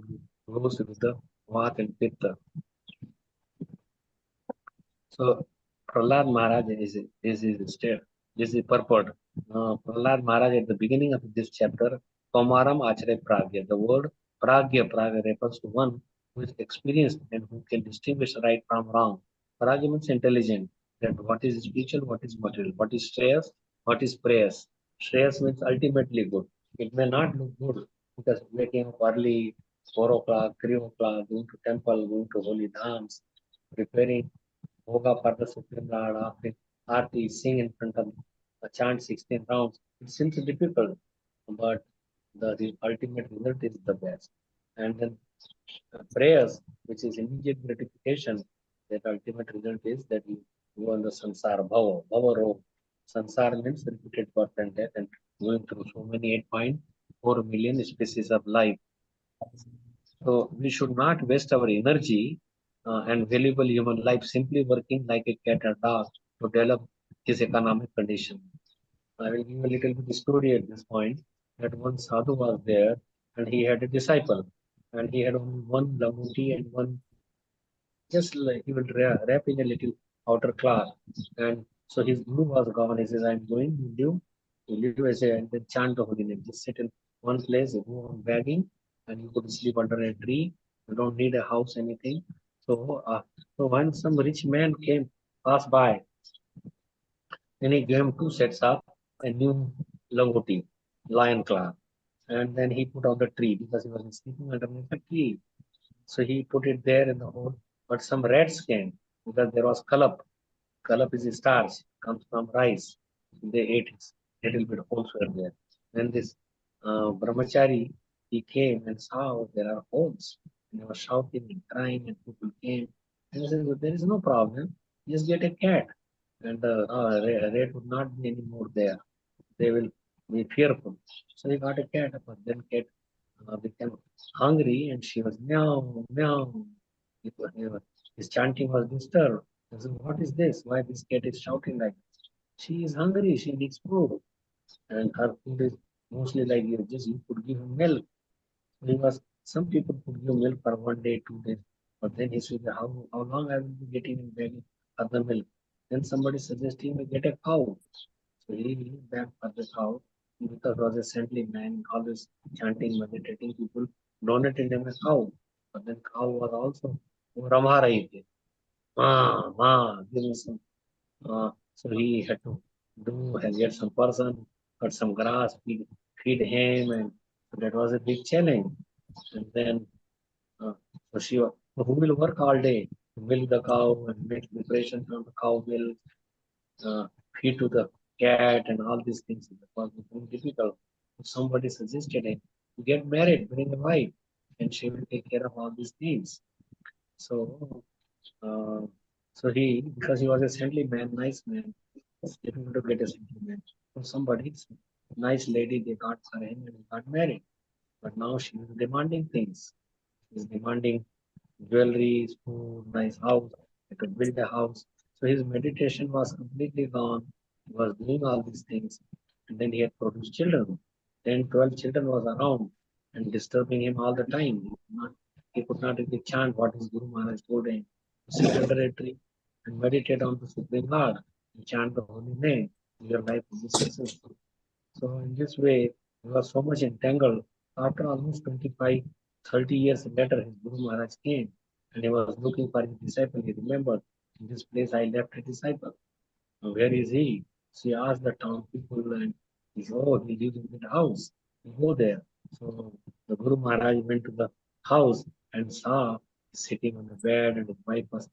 goes with the Vata and Pitta. So Prahlad Maharaj is his state. This is purport. Prahlad Maharaj at the beginning of this chapter, Tomaram Acharya Pragya. The word Pragya refers to one who is experienced and who can distinguish right from wrong. Pragya means intelligent. That what is spiritual, what is material, what is Shreyas, what is Prayas. Shreyas means ultimately good. It may not look good because waking up early, 4 o'clock, 3 o'clock, going to temple, going to holy dhams, preparing Yoga for the Supreme Lord after Aarti, sing in front of chant 16 rounds. It seems difficult, but the ultimate result is the best. And then prayers, which is immediate gratification, that ultimate result is that you go on the sansar bhava road. Sansar means repeated birth and death and going through so many 8.4 million species of life. So we should not waste our energy and valuable human life simply working like a cat or dog to develop his economic condition. I will give a little bit story at this point that one sadhu was there and he had a disciple and he had only one lamuti and one just like he will wrap in a little outer cloth. And so his guru was gone. He says, I'm going, you live as a and then chant the holy name. Just sit in one place, go on begging, and you could sleep under a tree. You don't need a house, anything. So when some rich man came, passed by, then he gave him two sets of a new langoti, lion cloth. And then he put on the tree because he was sleeping underneath a tree. So he put it there in the hole. But some rats came because there was kalap. Kalap is a starch, comes from rice. They ate it. Little bit holes were there. Then this brahmachari, he came and saw there are holes. And he was shouting and crying, and people came. And he said, "Well, there is no problem. Just get a cat. And rat would not be anymore there. They will be fearful." So he got a cat, but then cat became hungry and she was meow, meow. His chanting was disturbed. I said, what is this? Why this cat is shouting like this? She is hungry, she needs food. And her food is mostly like you could give her milk. Because some people could give milk for 1 day, 2 days. But then he said, how long I will be getting and begging other milk? Then somebody suggested him to get a cow. So he went back for the cow because was a saintly man, always chanting, meditating. People donated him a cow. But then cow was also Rama rahi thi. Give me some. So he had to get some person, cut some grass, feed him, and that was a big challenge. And then uh, so who will work all day to milk the cow and make preparation from the cow milk, uh, feed to the cat and all these things. It was becoming difficult. Somebody suggested him to get married, bring a wife, and she will take care of all these things. So, uh, so because he was a saintly man, nice man, it's difficult to get a saintly man. So somebody, nice lady, they got for him and he got married. But now she is demanding things. She is demanding jewelry, food, nice house. He could build a house. So his meditation was completely gone. He was doing all these things. And then he had produced children. 10, 12 children was around and disturbing him all the time. He could not He could not really chant what his Guru Maharaj told him. Sit under a tree and meditate on the Supreme Lord and chant the holy name. Your life will be successful. So in this way, he was so much entangled. After almost 25, 30 years later, his Guru Maharaj came and he was looking for his disciple. He remembered, in this place I left a disciple. Where is he? She asked the town people and he said, oh, he lives in that house. You go there. So the Guru Maharaj went to the house and saw sitting on the bed and his wife was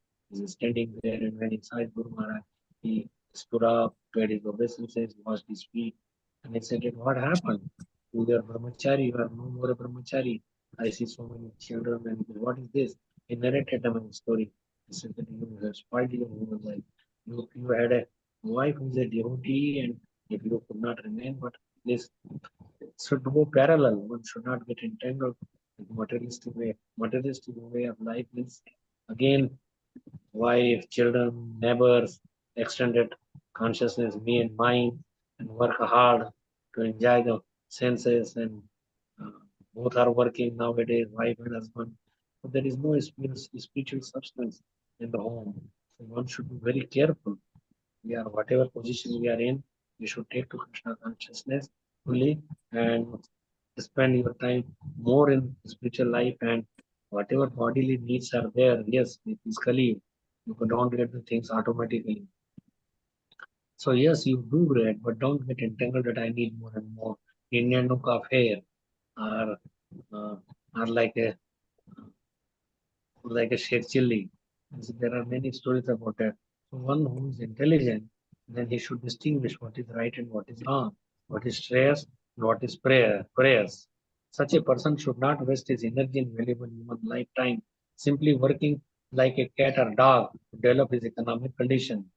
standing there. And when he saw his Guru Maharaj, he stood up, paid his obeisances, washed his feet. And he said, what happened? You are brahmachari, you are no more a brahmachari. I see so many children and what is this? He narrated them a story. He said that you have spoiled your human life. You had a wife who is a devotee and if you could not remain, but this should go parallel. One should not get entangled with materialistic way. Materialistic way of life means again wife, children, neighbors, extended consciousness, me and mine, and work hard to enjoy the senses and uh, both are working nowadays, wife and husband. But there is no spiritual substance in the home. So one should be very careful. We are whatever position we are in, we should take to Krishna consciousness fully and spend your time more in spiritual life and whatever bodily needs are there. Yes, physically you don't get the things automatically. So yes, you do great, but don't get entangled that I need more and more. Indian look of hair are uh, are like a shade chili. And so there are many stories about that. So one who is intelligent, then he should distinguish what is right and what is wrong, what is stress and what is prayers. Such a person should not waste his energy in valuable human lifetime simply working like a cat or dog to develop his economic condition.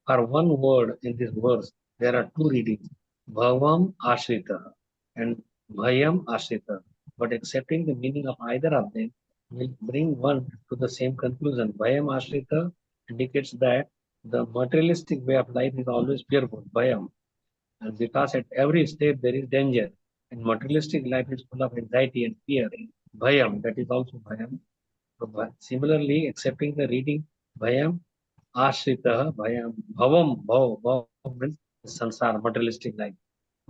For one word in this verse, there are two readings, Bhavam Ashrita and Bhayam Ashrita. But accepting the meaning of either of them will bring one to the same conclusion. Bhayam Ashrita indicates that the materialistic way of life is always fearful, Bhayam. And because at every step there is danger. And materialistic life is full of anxiety and fear. Bhayam, that is also Bhayam. So, similarly, accepting the reading Bhayam Ashrita Bhayam Bhavam Bhav means sansar, materialistic life.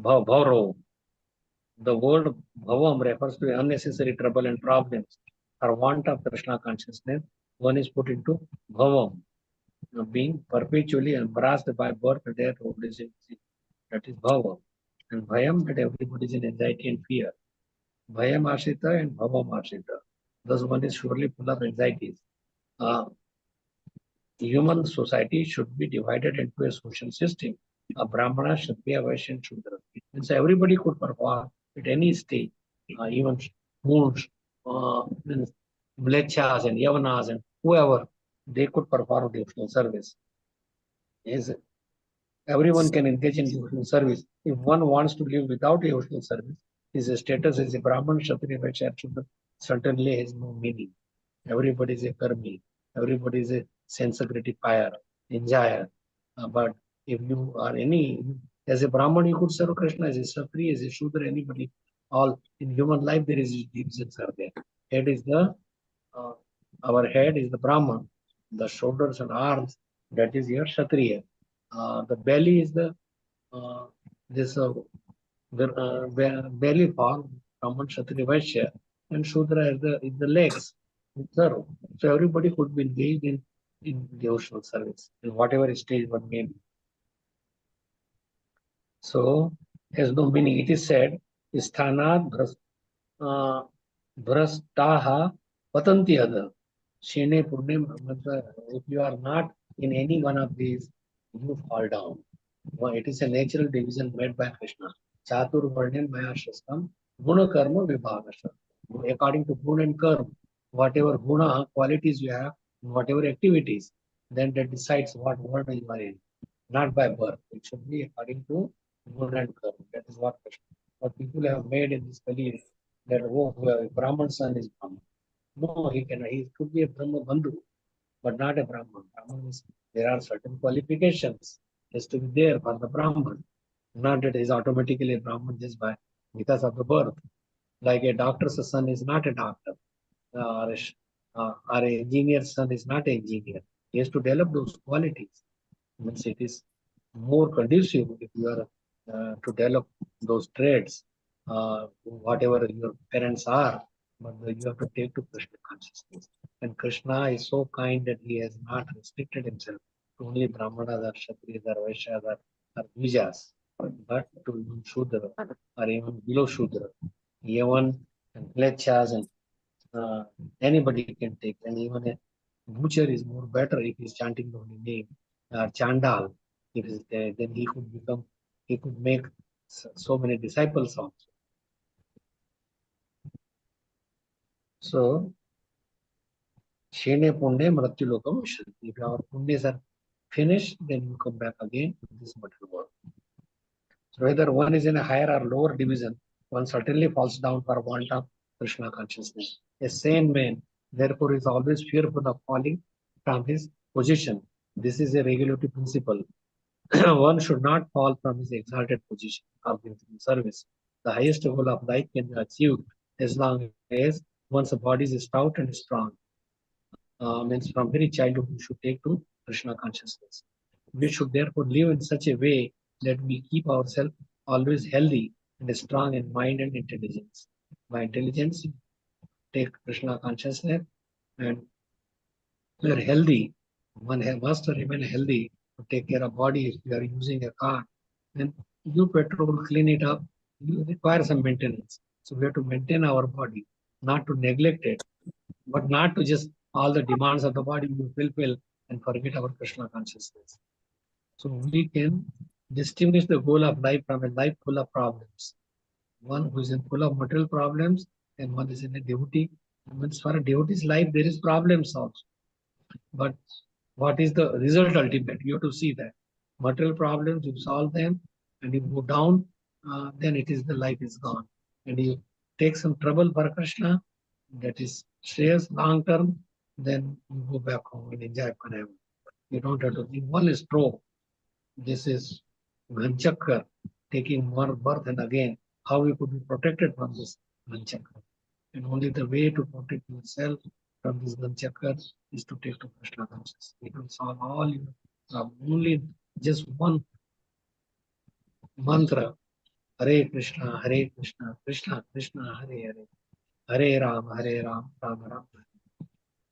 Bhavro. The word Bhavam refers to unnecessary trouble and problems or want of Krishna consciousness. One is put into Bhavam, being perpetually embarrassed by birth, death, old age. That is Bhavam. And Bhayam, that everybody is in anxiety and fear. Bhayam Ashrita and Bhavam Ashrita. Thus one is surely full of anxieties. Uh, Human society should be divided into a social system. A Brahmana should be a Vaishya and Shudra. And so everybody could perform at any stage, even Moons, Mlechas and Yavanas and whoever, they could perform devotional service. Yes, everyone can engage in devotional service. If one wants to live without devotional service, his status as a Brahman, Kshatriya, Vaishya, and Shudra certainly has no meaning. Everybody is a karmi. Everybody is a sense gratifier, enjoyer. But if you are as a Brahman, you could serve Krishna, as a Kshatriya, as a Shudra, anybody. All in human life, there is divisions are there. Head is uh, our head is the Brahman. The shoulders and arms, that is your Kshatriya. The belly is uh, this belly part, Brahman, Kshatriya, Vaishya, and Shudra is the legs. Serve. So everybody could be engaged in devotional service in whatever stage one may be. So has no meaning. It is said, Sthanat Bhrastaha Patanti Ada. Shene Purne, if you are not in any one of these, you fall down. Well, it is a natural division made by Krishna. Chatur Varnyan Maya Shastam, Guna Karma Vibhavasha. According to Guna and Karma, whatever Guna qualities you have, whatever activities, then that decides what world you are in. Not by birth. It should be according to Guna and Karma. That is what Krishna. What people have made in this belief that Brahman son is Brahman. No, he could be a Brahma Bandhu, but not a Brahman. Brahman is, there are certain qualifications has to be there for the Brahman. Not that he is automatically a Brahman just by because of the birth. Like a doctor's son is not a doctor. our engineer's son is not an engineer. He has to develop those qualities. Means it is more conducive if you are to develop those traits, whatever your parents are, but you have to take to Krishna consciousness. And Krishna is so kind that he has not restricted himself to only Brahmanas or Kshatriyas or Vaishyas or Vijas, but to even Shudra or even below Shudra. Even and Mlechas and anybody can take, and even a butcher is more better if he's chanting the holy name. Chandal, if he's there, then he could become, he could make so many disciples also. So, Shene Punde Mratyu Lokam Vishanti. If our Pundes are finished, then you come back again to this material world. So, whether one is in a higher or lower division, one certainly falls down for want of Krishna consciousness. A sane man, therefore, is always fearful of falling from his position. This is a regulative principle. One should not fall from his exalted position of service. The highest goal of life can be achieved as long as one's body is stout and strong. Means from very childhood we should take to Krishna consciousness. We should therefore live in such a way that we keep ourselves always healthy and strong in mind and intelligence. By intelligence, take Krishna consciousness, and we are healthy. One must remain healthy to take care of body. If you are using a car, then you petrol, clean it up. You require some maintenance. So we have to maintain our body, not to neglect it, but not to just all the demands of the body we fulfill and forget our Krishna consciousness. So we can distinguish the goal of life from a life full of problems. One who is in full of material problems and one is in a devotee. Means for a devotee's life, there is problems also. But what is the result ultimate? You have to see that. Material problems, you solve them and you go down, then it is the life is gone. And you take some trouble for Krishna, that is shares long term, then you go back home and enjoy forever. You don't have to think. One is true. This is Ghanchakra, taking more birth and again, how we could be protected from this Ghanchakra. And only the way to protect yourself from this Ghanchakra is to take to Krishna consciousness. It will solve all your problems. Only just one mantra, Hare Krishna, Krishna Krishna, Hare Hare, Hare Ram, Ram Ram.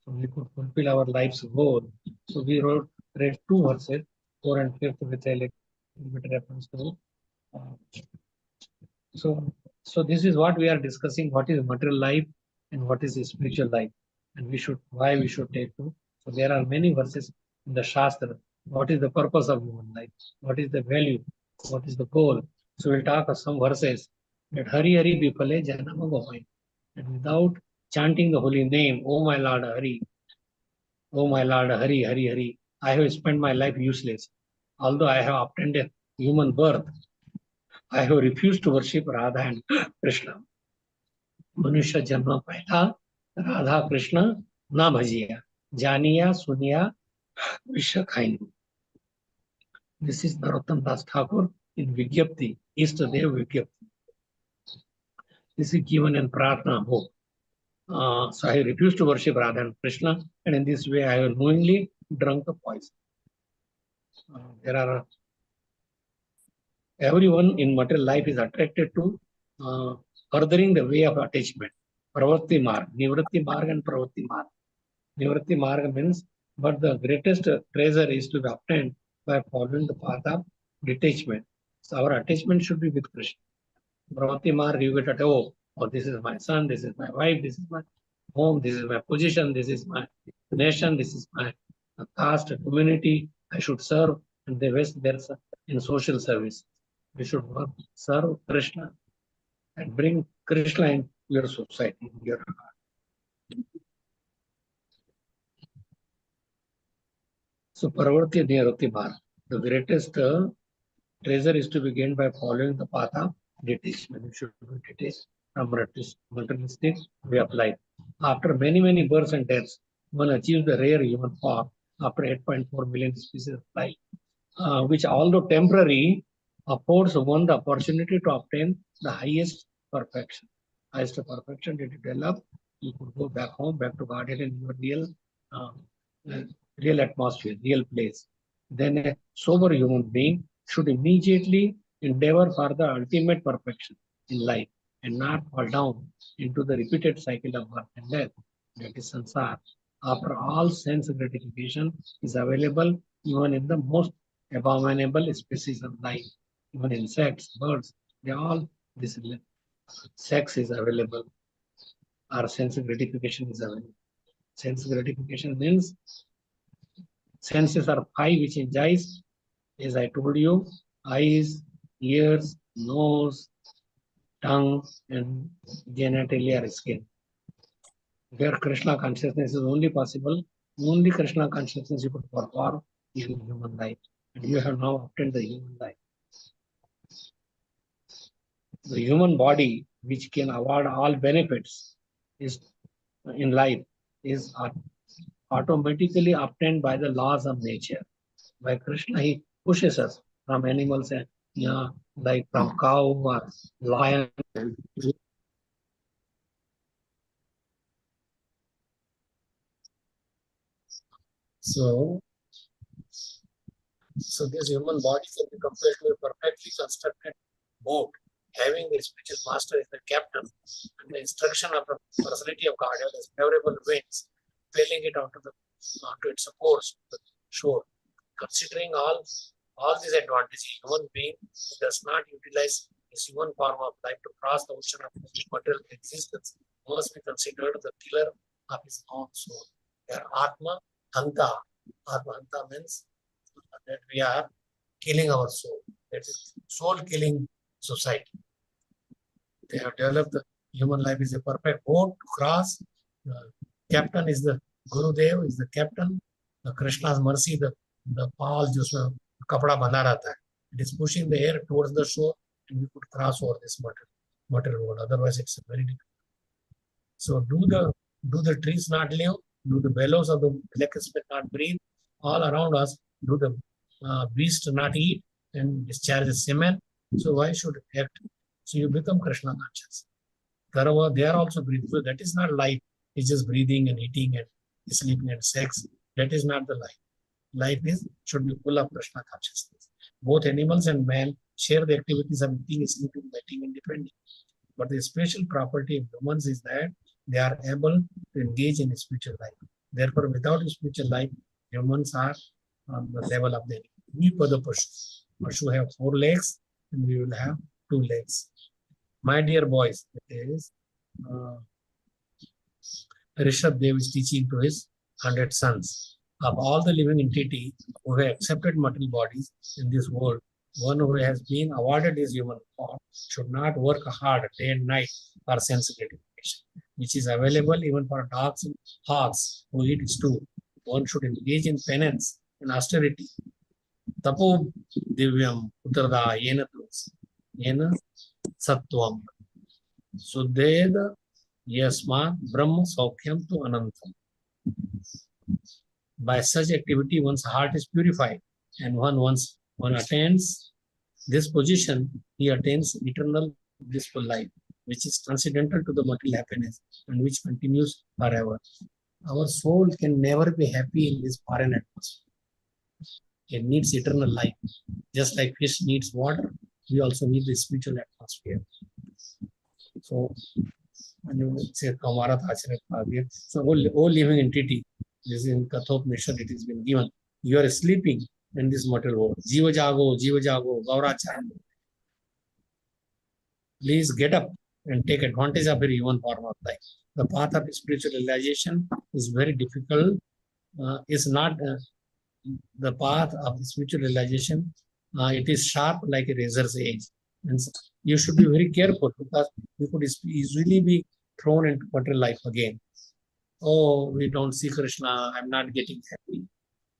So we could fulfill our life's goal. So we read two verses, 4 and 5, which I like reference to. So this is what we are discussing. What is material life and what is spiritual life, and why we should take to. So there are many verses in the Shastra. What is the purpose of human life? What is the value? What is the goal? So we'll talk of some verses. That Hari Hari Bipale Janama Gohai. And without chanting the holy name, oh my Lord Hari, oh my Lord Hari Hari Hari, I have spent my life useless. Although I have obtained a human birth, I have refused to worship Radha and Krishna. मनुष्य जन्म पहला राधा कृष्ण ना भजिया जानिया सुनिया विश्व खाइनु. This is Narottam Das Thakur in Vigyapti, Ishtadev Vigyapti. This is given in Pratna Bhog. So I refused to worship Radha and Krishna, and in this way I have knowingly drunk the poison. There are everyone in material life is attracted to furthering the way of attachment. Pravatti Marg, Nivritti Marg and Pravatti Marg. Nivritti Marg means, but the greatest treasure is to be obtained by following the path of detachment. So our attachment should be with Krishna. Pravatti Marg, you get at, oh, this is my son, this is my wife, this is my home, this is my position, this is my nation, this is my caste, community, I should serve, and they waste their in social service. We should work, serve Krishna and bring Krishna in your society, in your heart. So, Parvati Nirati Marg, the greatest treasure is to be gained by following the path of detachment. You should be detached from materialistic way of life. After many births and deaths, one achieves the rare human form after 8.4 million species of life, which although temporary, affords one the opportunity to obtain the highest perfection. Highest perfection to develop you could go back home, back to garden in your uh, real atmosphere, real place. Then a sober human being should immediately endeavor for the ultimate perfection in life and not fall down into the repeated cycle of birth and death. That is samsara. After all, sense gratification is available even in the most abominable species of life. Even insects, birds, they all this sex is available or sense gratification is available. Sense gratification means senses are five which enjoys, as I told you, eyes, ears, nose, tongue, and genitalia or skin. Where Krishna consciousness is only possible, only Krishna consciousness you could perform in human life. And you have now obtained the human life. The human body, which can award all benefits is in life, is automatically obtained by the laws of nature. By Krishna, he pushes us from animals and like from cow or lion. So, so this human body can be compared to a perfectly constructed boat, having the spiritual master as the captain, and the instruction of the personality of God as favorable winds, pailing it onto its course, the shore. Considering all these advantages, human being does not utilize his human form of life to cross the ocean of material existence must be considered the killer of his own soul. Where Atma Hanta. Atma Hanta means that we are killing our soul. That is soul killing society. They have developed the human life is a perfect boat to cross. Captain is the Gurudev, is the captain. The Krishna's mercy, the paal जिसमें कपड़ा बंधा रहता है. It is pushing the air towards the shore, and we could cross over this material world. Otherwise, it's very difficult. So, do the trees not live? Do the bellows of the black spirit not breathe? All around us, do the beast not eat and discharge the semen? So, why should it act? So, you become Krishna conscious. They are also breathing. So, that is not life. It's just breathing and eating and sleeping and sex. That is not the life. Life should be full of Krishna consciousness. Both animals and man share the activities of eating, sleeping, mating, and depending. But the special property of humans is that they are able to engage in spiritual life. Therefore, without spiritual life, humans are on the level of the animal. We for the Pashu. Pashu have 4 legs, and we will have 2 legs. My dear boys, it is Rishabh Dev is teaching to his 100 sons. Of all the living entity who have accepted material bodies in this world, one who has been awarded his human form should not work hard day and night for sense gratification, which is available even for dogs and hogs who eat stew. One should engage in penance and austerity. Tapo divyam utrada yena yena sattvam suddeda yasma brahma saukhyam tu anantam. By such activity, one's heart is purified, and once one attains this position, he attains eternal blissful life, which is transcendental to the material happiness and which continues forever. Our soul can never be happy in this foreign atmosphere. It needs eternal life. Just like fish needs water, we also need the spiritual atmosphere. So, so all living entity, this is in Kathopanishad, it has been given. You are sleeping in this material world. Jiva jago, Gaura Chand. Please get up and take advantage of your human form of life. The path of spiritual realization is very difficult. It's not the path of spiritual realization. It is sharp like a razor's edge. And you should be very careful because you could easily be thrown into material life again. Oh, we don't see Krishna, I'm not getting happy.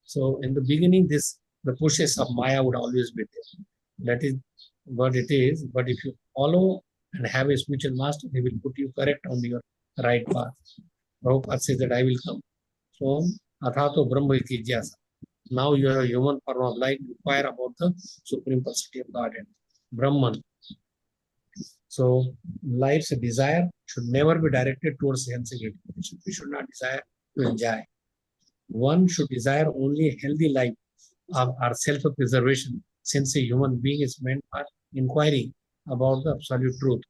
So in the beginning, the pushes of Maya would always be there. That is what it is. But if you follow and have a spiritual master, he will put you correct on your right path. Prabhupada says that I will come. So, Athato Brahma Jigyasa. Now you have a human form of life, inquire about the Supreme Personality of Godhead, Brahman. So life's desire should never be directed towards sense gratification. We should not desire to enjoy. One should desire only a healthy life or self-preservation, since a human being is meant for inquiring about the absolute truth.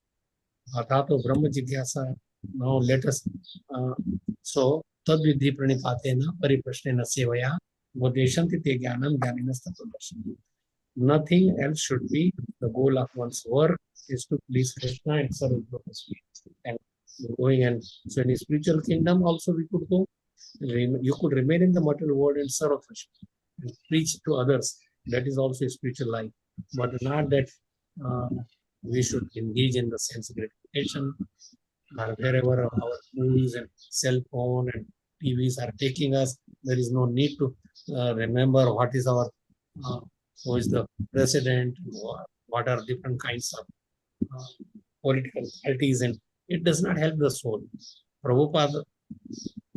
Athato Brahma Jigyasa. Now let us so tadvidhi pranipatena pariprashnena sevaya bodeshanti te jnanam jnaninas tattvadarshana. Nothing else should be the goal of one's work is to please Krishna and serve purposely. And going and so in the spiritual kingdom also we could go. You could remain in the material world and serve Krishna and preach to others. That is also a spiritual life, but not that we should engage in the sense gratification or wherever our movies and cell phone and TVs are taking us. There is no need to remember what is our who is the president, what are different kinds of political parties, and it does not help the soul. Prabhupada,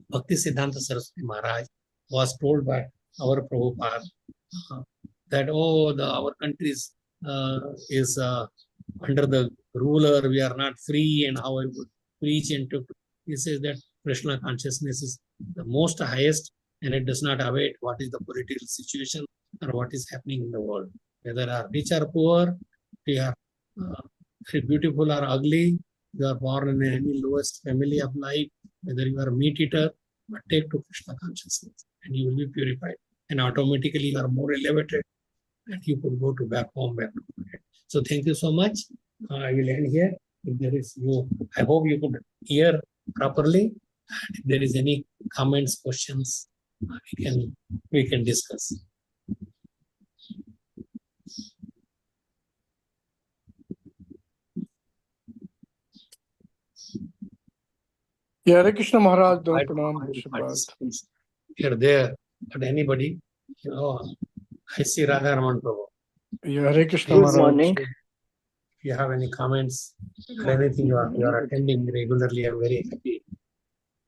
Bhakti Siddhanta Saraswati Maharaj was told by our Prabhupada that our country is under the ruler, we are not free, and how I would preach and to. He says that Krishna consciousness is the most highest, and it does not await what is the political situation or what is happening in the world. Whether are rich or poor, we are beautiful or ugly, you are born in any lowest family of life, whether you are a meat eater, but take to Krishna consciousness and you will be purified. And automatically you are more elevated and you could go to back home. So thank you so much. I will end here. If there is I hope you could hear properly. And if there is any comments, questions, we can discuss. Yeah, Hare Krishna Maharaj, don't pranam. You're there, but anybody, I see Radha Raman Prabhu. Yeah, Hare Krishna Maharaj. Good morning. If you have any comments or anything, you are attending regularly, I'm very happy.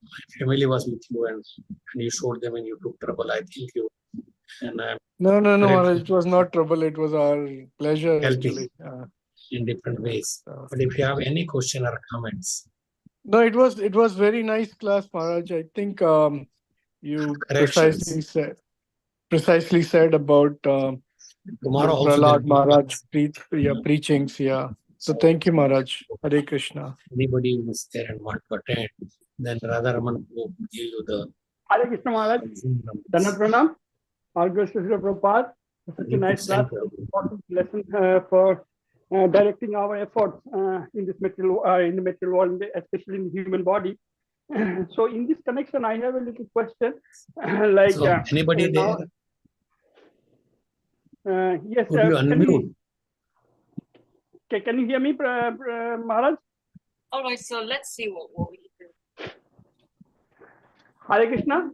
My family was with you and you showed them and you took trouble. I thank you. And No, Maharaj, it was not trouble. It was our pleasure, actually. In different ways. But if you have any question or comments. No, it was very nice class, Maharaj. I think you precisely said about tomorrow Prahlad Maharaj preachings. Yeah. So thank you, Maharaj. Hare Krishna. Anybody who is there and want to attend, then Radha Raman will give you the Hare Krishna Maharaj. Dhanat Pranam. All goes to Srila Prabhupada. Such a nice class, important lesson for directing our efforts in this material, in the material world, especially in the human body. So in this connection, I have a little question. Like so anybody there? Yes. Can you hear me, Maharaj? All right, so let's see what we do. Hare Krishna.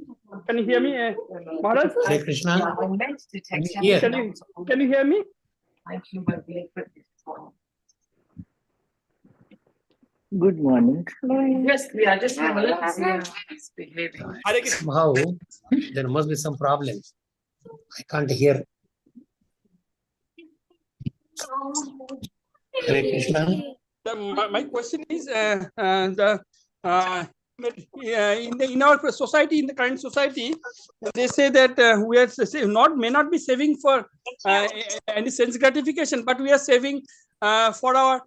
Can you hear me, Maharaj? Hare Krishna. Yeah, I meant to text you. Can you hear me? Thank you, but we put this on. Good morning. Yes, we are just having a look and see how he's behaving. Somehow there must be some problems. I can't hear. Hare Krishna. My question is in our society, in the current society, they say that we are may not be saving for any sense gratification, but we are saving for our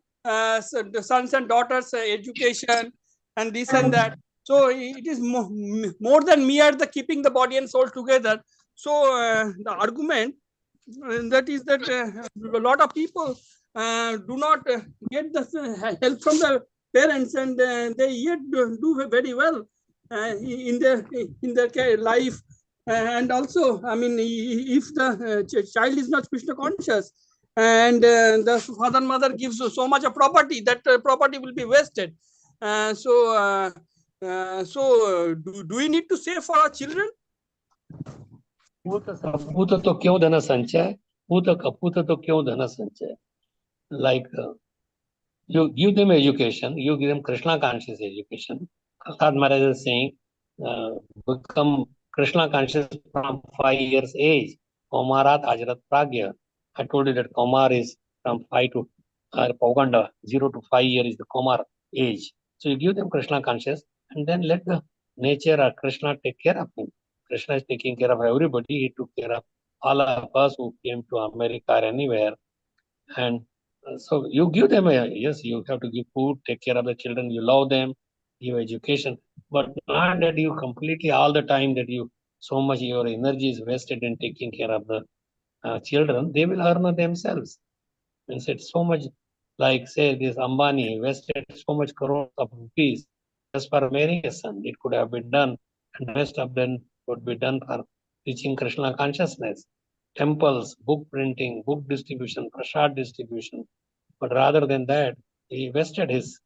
sons and daughters' education and this and that. So it is more than mere the keeping the body and soul together. So the argument that is that a lot of people do not get the help from the parents, and they yet do very well in their life. And also, I mean, if the child is not Krishna conscious, and the father and mother gives so much of property, that property will be wasted. So do we need to save for our children? पूत तो क्यों धन संचय, पूत कपूत तो क्यों धन संचय. Like you give them education, you give them Krishna conscious education. Prabhupada Maharaj is saying, become Krishna conscious from 5 years age. Kaumarat Ajrat Pragya. I told you that Kaumar is from 5 to or Pauganda, 0 to 5 years is the Kumar age. So you give them Krishna conscious and then let the nature or Krishna take care of him. Krishna is taking care of everybody. He took care of all of us who came to America or anywhere. And so you give them yes, you have to give food, take care of the children, you love them, give education, but not that you completely all the time that you so much your energy is wasted in taking care of the children. They will earn themselves. Means it's so much like say this Ambani wasted so much crores of rupees just for marrying a son. It could have been done, and the rest of them would be done for teaching Krishna consciousness. Temples, book printing, book distribution, prasad distribution. But rather than that, he wasted his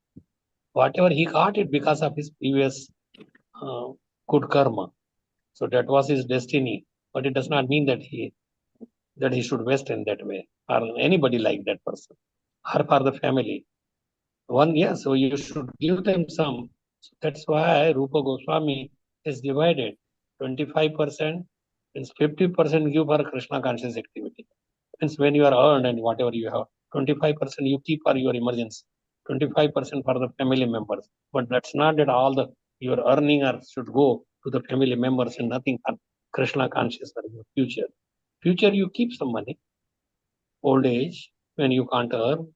whatever he got it because of his previous uh, good karma. So that was his destiny. But it does not mean that he should waste in that way, or anybody like that person, or for the family. One, yes, so you should give them some. So that's why Rupa Goswami is divided. 25% means 50% give for Krishna conscious activity. Means when you are earned and whatever you have, 25% you keep for your emergency, 25% for the family members. But that's not that all the your earning or should go to the family members and nothing for Krishna conscious for your future. Future you keep some money. Old age when you can't earn.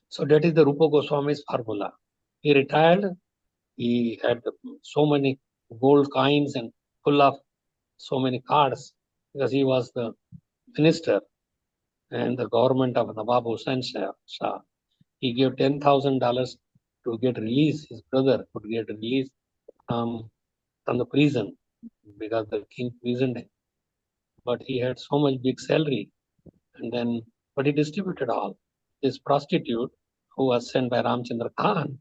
So that is the Rupa Goswami's formula. He retired. He had so many gold coins and full of so many cards because he was the minister and the government of Nawab Hussain Shah. He gave $10,000 to get released. His brother could get released from the prison because the king prisoned him. But he had so much big salary, and then but he distributed all. This prostitute who was sent by Ramchandra Khan,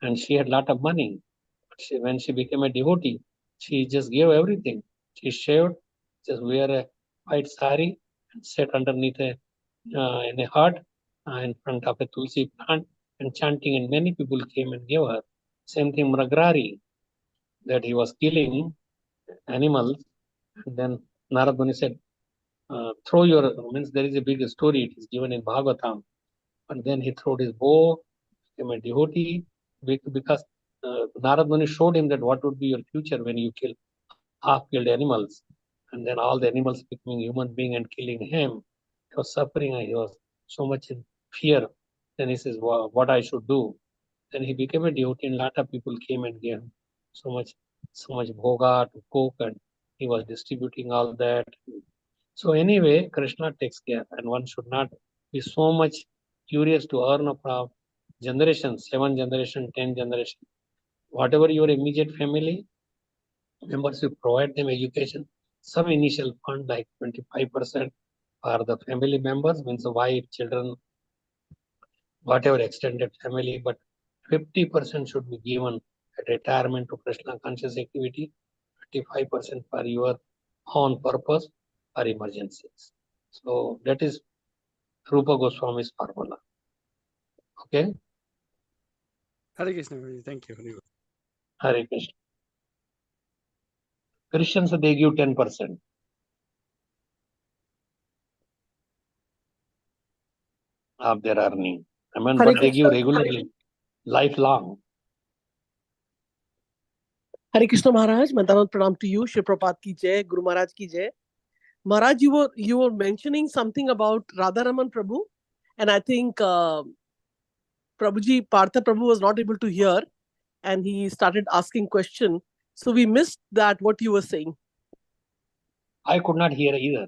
and she had a lot of money. But when she became a devotee, she just gave everything. She shaved, just wear a white sari and sat underneath in a hut in front of a tulsi plant and chanting, and many people came and gave her. Same thing Mragrari, that he was killing animals, and then Narad Muni said, throw your, means there is a big story, it is given in Bhagvatam, and then he threw his bow, became a devotee, because Narad Muni showed him that what would be your future when you kill half-killed animals, and then all the animals becoming human being and killing him. He was suffering and he was so much in fear. Then he says, what I should do? Then he became a devotee and a lot of people came and gave him so much bhoga to cook, and he was distributing all that. So anyway, Krishna takes care, and one should not be so much curious to earn from generation, 7 generation, 10 generation. Whatever your immediate family members, you provide them education, some initial fund like 25% for the family members, means the wife, children, whatever extended family, but 50% should be given at retirement to Krishna conscious activity, 25% for your own purpose or emergencies. So that is Rupa Goswami's formula. Okay? Hare Krishna, Guruji. Thank you. Hare Krishna. Christians, they give 10% of their earning. I mean, Hare but they give Krishna. regularly, lifelong. Hare Krishna Maharaj, Mandavan Pranam to you, Shri Prabhupada ki jai, Guru Maharaj ki jai. Maharaj, you were mentioning something about Radharaman Prabhu, and I think Prabhuji, Partha Prabhu was not able to hear, and he started asking question. So we missed that, what you were saying. I could not hear either.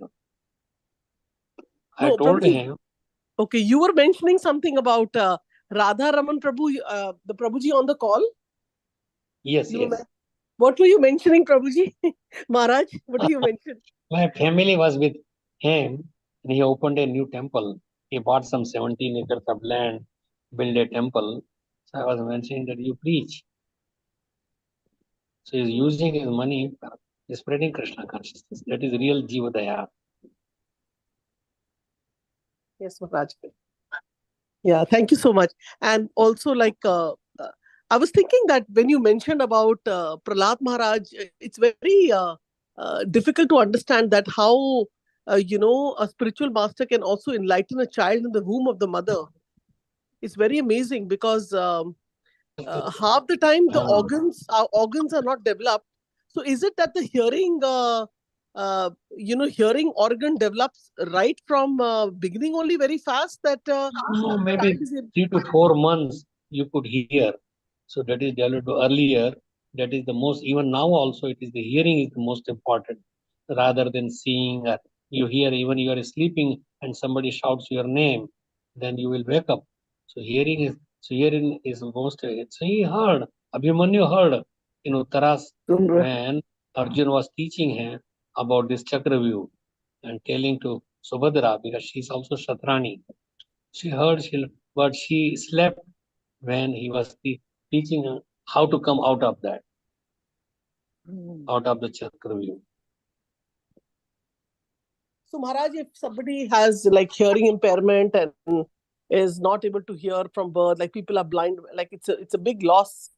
I No, told Prabhuji. him, Okay, you were mentioning something about Radharaman Prabhu, the Prabhuji on the call. yes, You were yes. What were you mentioning, Prabhuji? Maharaj, what do you mention? My family was with him, and he opened a new temple. He bought some 17 acres of land, built a temple. So I was mentioning that you preach. So he's using his money for spreading Krishna consciousness. That is real Jivadaya. Yes, Maharaj. Yeah, thank you so much. And also, like, I was thinking that when you mentioned about Prahlad Maharaj, it's very difficult to understand that how a spiritual master can also enlighten a child in the womb of the mother. It's very amazing because half the time the our organs are not developed. So is it that the hearing organ develops right from beginning only very fast that No, maybe 3 to 4 months you could hear. So that is developed earlier. That is the most, even now also it is the hearing is the most important rather than seeing. You hear even you are sleeping and somebody shouts your name, then you will wake up. So hearing is most, so he heard, Abhimanyu heard in Uttaras when Arjun was teaching him about this Chakravyu and telling to Subhadra because she's also Shatrani. She heard, but she slept when he was teaching her how to come out of that, out of the Chakravyu. So Maharaj, if somebody has like hearing impairment and is not able to hear from birth, like people are blind, like it's a big loss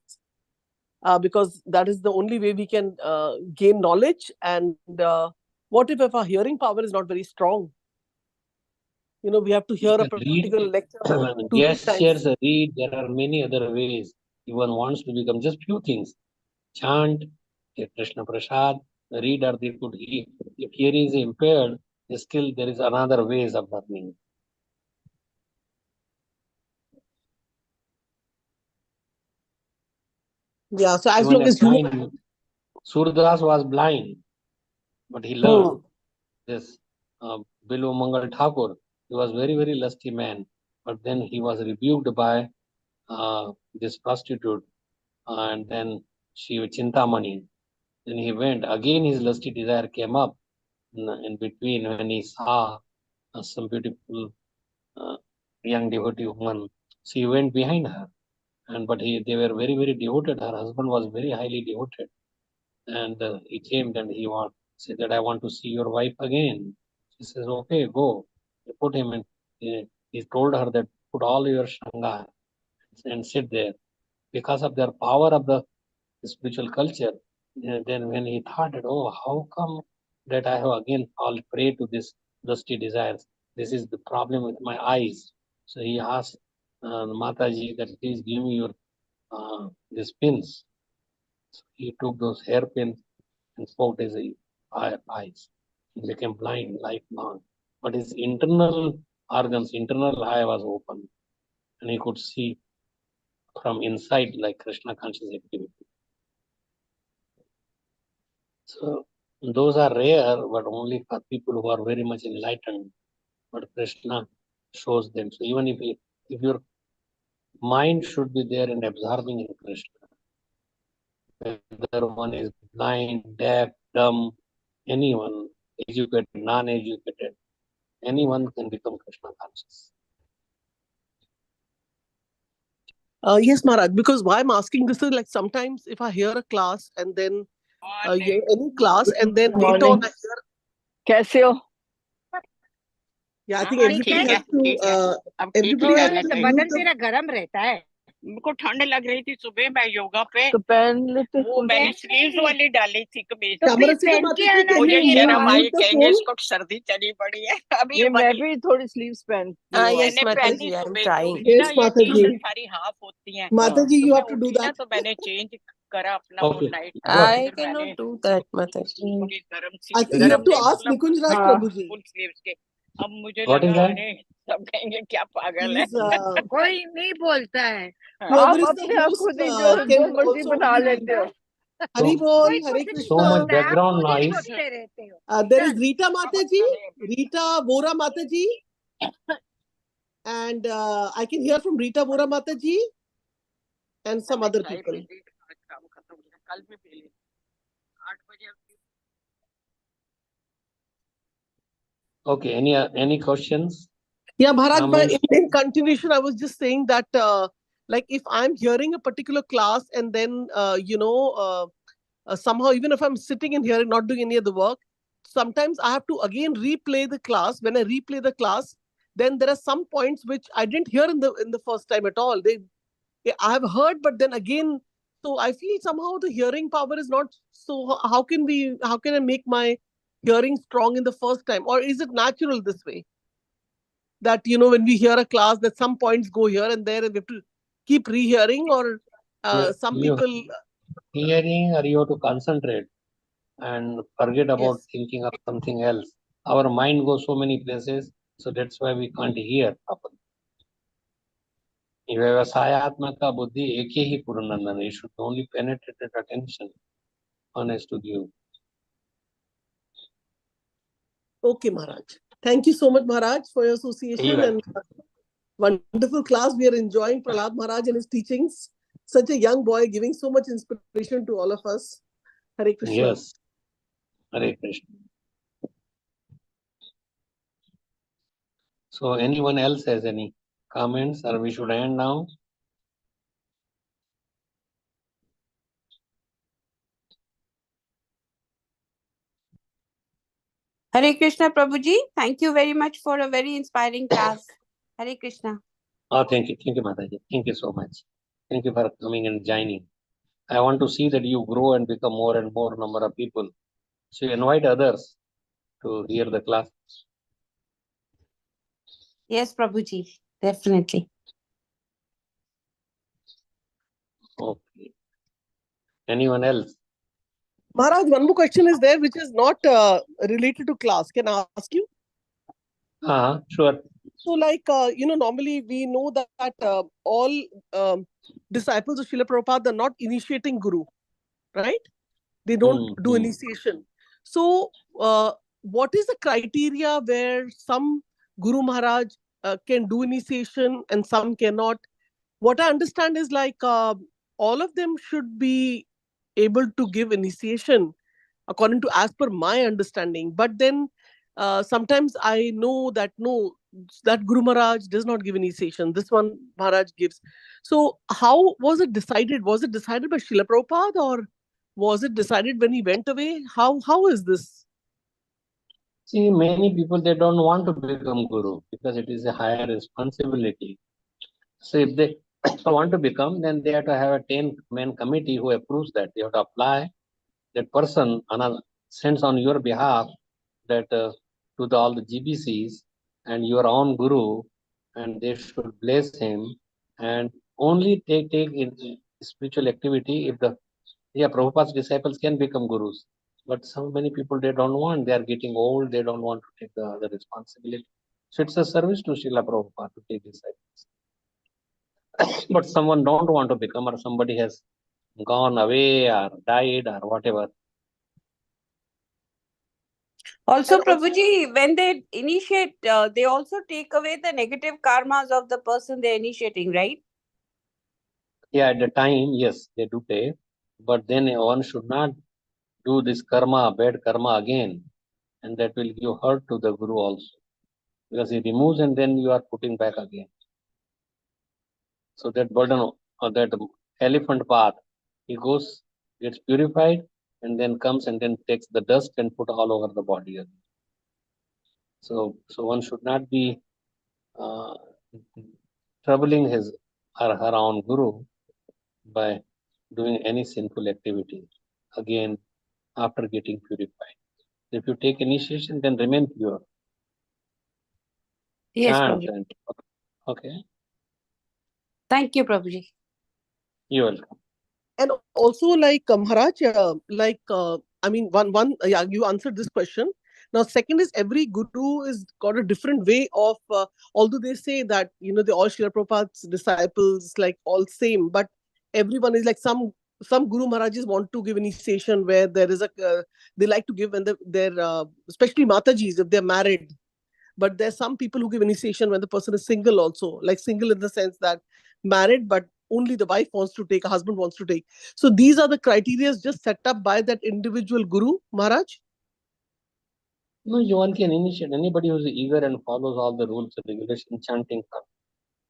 because that is the only way we can gain knowledge. And what if our hearing power is not very strong? We have to hear a particular lecture 2-3 times. Gestures, read, there are many other ways. If one wants to become just few things. Chant, take Krishna Prasad, read or they could hear. If hearing is impaired, still there is another ways of learning. Yeah, so as Even long as blind, Surdas was blind, but he learned. This Bilu Mangal Thakur, he was very, very lusty man, but then he was rebuked by this prostitute, and then she Chintamani. Then he went again. His lusty desire came up in between when he saw some beautiful young devotee woman. So he went behind her, but they were very, very devoted. Her husband was very highly devoted, and he came and he said that I want to see your wife again. She says, okay, go. They put him in. He told her that put all your shanga and sit there. Because of their power of the spiritual culture, then when he thought that, oh, how come that I have again fall prey to this lusty desires? This is the problem with my eyes. So he asked Mataji that please give me your these pins. So he took those hairpins and poked his eyes. He became blind lifelong. But his internal organs, internal eye was open. And he could see from inside like Krishna conscious activity. So those are rare, but only for people who are very much enlightened. But Krishna shows them. So even if your mind should be there in absorbing in Krishna, whether one is blind, deaf, dumb, anyone, educated, non-educated, anyone can become Krishna conscious. Yes, Maharaj, because why I'm asking this is like sometimes if I hear a class and then any class and then later on I hear. कैसे हो? Yeah, I think everybody has to. Everybody has to. बदन तेरा गरम रहता है. मुझको ठंड लग रही थी सुबह मैं योगा पे तो पहन लेते वो मैंने स्लीव्स वाली डाली थी कमीज तो पहन के आना मुझे चाहिए. शर्म आई कहेंगे इसको सर्दी चली पड़ी है अभी मैं भी थोड़ी स्लीव्स पहन मैंने पहनी सुबह Yes, Mata ji. सारी हाफ होती हैं Mata ji, you have to do that. तो मैंने चेंज करा अपना वो night. I cannot do that, Mataji. गरम सी I think you have to ask Nikunj Raj Prabhu ji. Full sleeves के. अब मुझे What is लगा that? अरे सब कहेंगे क्या पागल है. Please, कोई नहीं बोलता है. आप अपने आप खुद ही जो मर्जी बना लेते हो. Hari Bol, Hare Krishna. So much background noise. There is Rita Mataji, Rita Vora Mataji, and I can hear from Rita Vora Mataji and some other people. Okay, any questions? Yeah, Bharat, but in continuation, I was just saying that like if I'm hearing a particular class and then, somehow, even if I'm sitting and hearing, not doing any of the work, sometimes I have to again replay the class. When I replay the class, then there are some points which I didn't hear in the first time at all. I have heard, but then again, so I feel somehow the hearing power is not, so how can I make my hearing strong in the first time, or is it natural this way? That, when we hear a class, that some points go here and there and we have to keep rehearing, or some You people. hearing, or you have to concentrate and forget about Yes. thinking of something else. Our mind goes so many places, so that's why we can't hear properly. Vyavasayatmaka buddhi eke hi purnandan. You should only penetrate attention one has to give. Okay, Maharaj. Thank you so much, Maharaj, for your association and wonderful class. We are enjoying Prahlad Maharaj and his teachings. Such a young boy giving so much inspiration to all of us. Hare Krishna. Yes. Hare Krishna. So anyone else has any comments, or we should end now? Hare Krishna, Prabhuji. Thank you very much for a very inspiring class. Hare Krishna. Oh, thank you. Thank you, Mataji. Thank you so much. Thank you for coming and joining. I want to see that you grow and become more and more number of people. So you invite others to hear the class. Yes, Prabhuji. Definitely. Okay. Anyone else? Maharaj, one more question is there which is not related to class. Can I ask you? Sure. So, normally we know that all disciples of Srila Prabhupada are not initiating Guru, right? They don't do initiation. So, what is the criteria where some Guru Maharaj can do initiation and some cannot? What I understand is all of them should be able to give initiation according to as per my understanding. But then sometimes I know that no, that Guru Maharaj does not give initiation. This one Maharaj gives. So how was it decided? Was it decided by Srila Prabhupada, or was it decided when he went away? How is this? See, many people, they don't want to become Guru because it is a higher responsibility. So if they want to become, then they have to have a 10-man committee who approves that. They have to apply that person, sends on your behalf that to all the GBCs and your own Guru, and they should bless him and only take in spiritual activity if Prabhupada's disciples can become Gurus. But so many people, they don't want, they are getting old, they don't want to take the responsibility. So it's a service to Srila Prabhupada to take disciples. But someone don't want to become, or somebody has gone away or died or whatever. Also, Prabhuji, when they initiate, they also take away the negative karmas of the person they're initiating, right? Yeah, at the time, yes, they do take. But then one should not do this karma, bad karma again. And that will give hurt to the Guru also. Because he removes and then you are putting back again. So that burden, or that elephant path, he goes, gets purified, and then comes and then takes the dust and put all over the body again. So one should not be troubling his or her own Guru by doing any sinful activity again after getting purified. If you take initiation, then remain pure. Yes, Chant Prabhuji. Okay. Thank you, Prabhuji. You're welcome. And also, Maharaj, you answered this question. Now, second is every Guru is got a different way of, although they say that, they all Srila Prabhupada's disciples, all same, but everyone is some Guru Maharajas want to give initiation where there is they like to give when they're, especially Matajis, if they're married. But there's some people who give initiation when the person is single also, single in the sense that married, but only the wife wants to take, a husband wants to take. So these are the criteria just set up by that individual Guru Maharaj? No, one can initiate anybody who's eager and follows all the rules and regulations, chanting for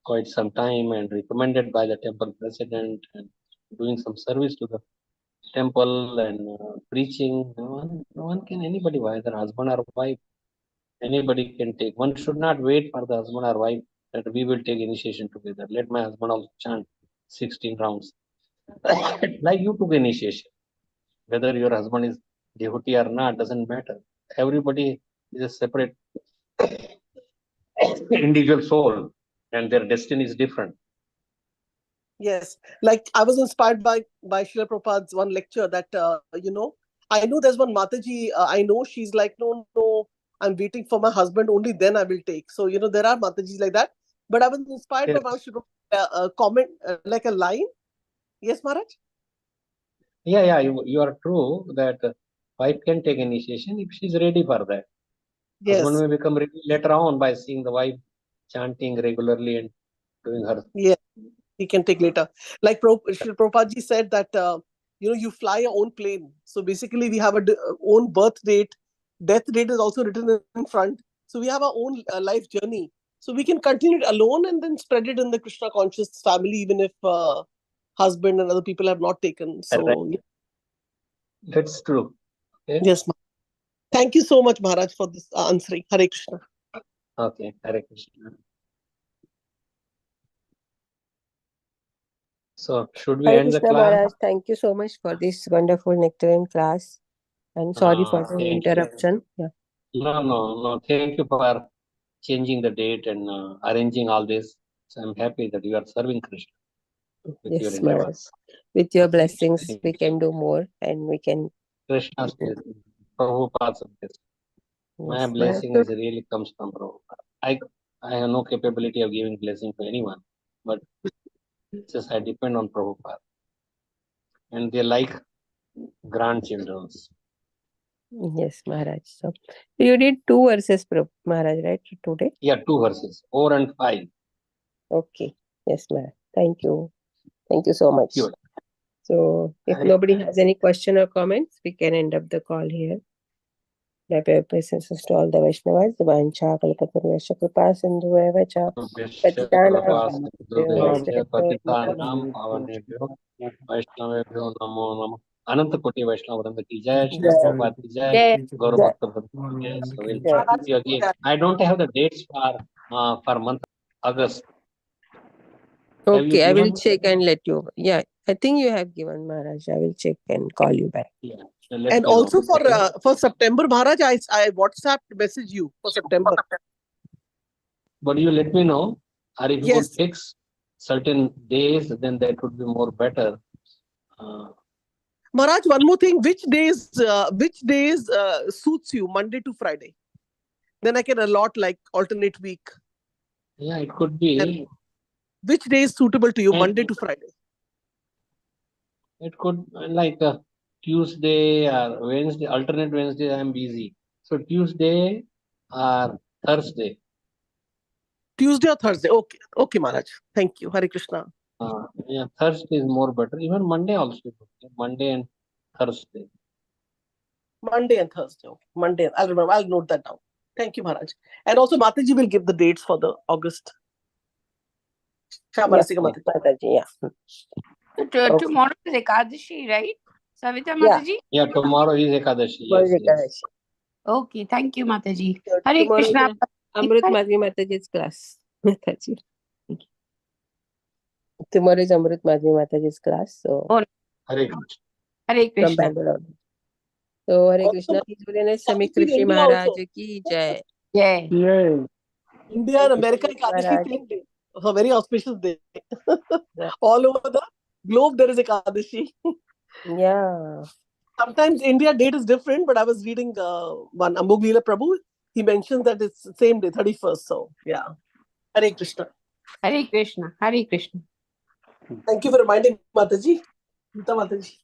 quite some time and recommended by the temple president and doing some service to the temple and preaching. No one can, anybody, whether husband or wife, anybody can take. One should not wait for the husband or wife that we will take initiation together. Let my husband also chant 16 rounds. Like you took initiation. Whether your husband is devotee or not, doesn't matter. everybody is a separate individual soul, and their destiny is different. Yes, like I was inspired by Srila Prabhupada's one lecture that I know there's one Mataji. I know she's like, no, I'm waiting for my husband. Only then I will take. So there are Matajis like that. But I was inspired by Srila Prabhupada comment, like a line. Yes, Maharaj. Yeah, you are true that wife can take initiation if she's ready for that. Yes. Husband may become ready later on by seeing the wife chanting regularly and doing her. Yeah, he can take later. Like Srila Prabhupada said that you fly your own plane. So basically, we have a own birth date. Death date is also written in front. So we have our own life journey. So we can continue it alone and then spread it in the Krishna conscious family, even if husband and other people have not taken. So right. That's true. Okay. Yes, thank you so much, Maharaj, for this answering. Hare Krishna. Okay, Hare Krishna. So should we Hare end the Krishna class? Maharaj, thank you so much for this wonderful nectarine class. And sorry for the interruption. Yeah. No. Thank you for changing the date and arranging all this. So I'm happy that you are serving Krishna with your endeavors. With your blessings, we can do more and we can. Krishna's blessing, Prabhupada's blessing. My blessing is really comes from Prabhupada. I have no capability of giving blessing to anyone, but just I depend on Prabhupada. And they like grandchildren. Yes, Maharaj. So you did 2 verses, Maharaj, right, today? Yeah, 2 verses, 4 and 5. Okay. Yes, Maharaj. Thank you. Thank you so much. Good. So if nobody has any question or comments, we can end up the call here. My praises to all the Vaishnavas, the Vancha, Kalpataruesha, Kripa, Sindhu, Evacha, Patitanam, Pavanebhyo, Vaishnavebhyo, Namo Namo. Ananta Koti Vaishnava Vranda ki jai, Srila Prabhupada ki jai, Gaura Bhakta Vranda ki jai. So we'll meet you again. I don't have the dates for month August. Okay, I will check and let you. Yeah, I think you have given, Maharaj. I will check and call you back. Yeah. And also for September, Maharaj, I WhatsApp message you for September. But you let me know, or if you could fix certain days, then that would be more better. Maharaj, one more thing. Which days suits you, Monday to Friday? Then I can allot like alternate week. Yeah, it could be. And which day is suitable to you, Monday to Friday? It could like Tuesday or Wednesday, alternate Wednesday, I am busy. So Tuesday or Thursday. Tuesday or Thursday. Okay, Maharaj. Thank you. Hare Krishna. Yeah, Thursday is more better. Even Monday also. Monday and Thursday. Monday and Thursday. Okay. Monday. I'll remember. I'll note that down. Thank you, Maharaj. And also Mataji will give the dates for the August. Mataji, yeah. So tomorrow is Ekadashi, right? Savita Mataji? Yeah, tomorrow is Ekadashi. Yes. Okay, thank you, Mataji. So Hare Krishna. Amrit Madhvi Mataji's class. Mataji. Tomorrow is Amrit Madhvi Mataji's class. So Hare Krishna. Hare Krishna. From Bangalore. So Hare Krishna, His Holiness Samik Rishi Maharaj ki jai. Jai. India and America Ekadashi same day. A very auspicious day. All over the globe there is Ekadashi. Yeah. Sometimes India date is different, but I was reading one Ambog Leela Prabhu. He mentions that it's the same day, 31st. So yeah. Hare Krishna. Hare Krishna. Hare Krishna. Thank you for reminding Mataji. Mataji.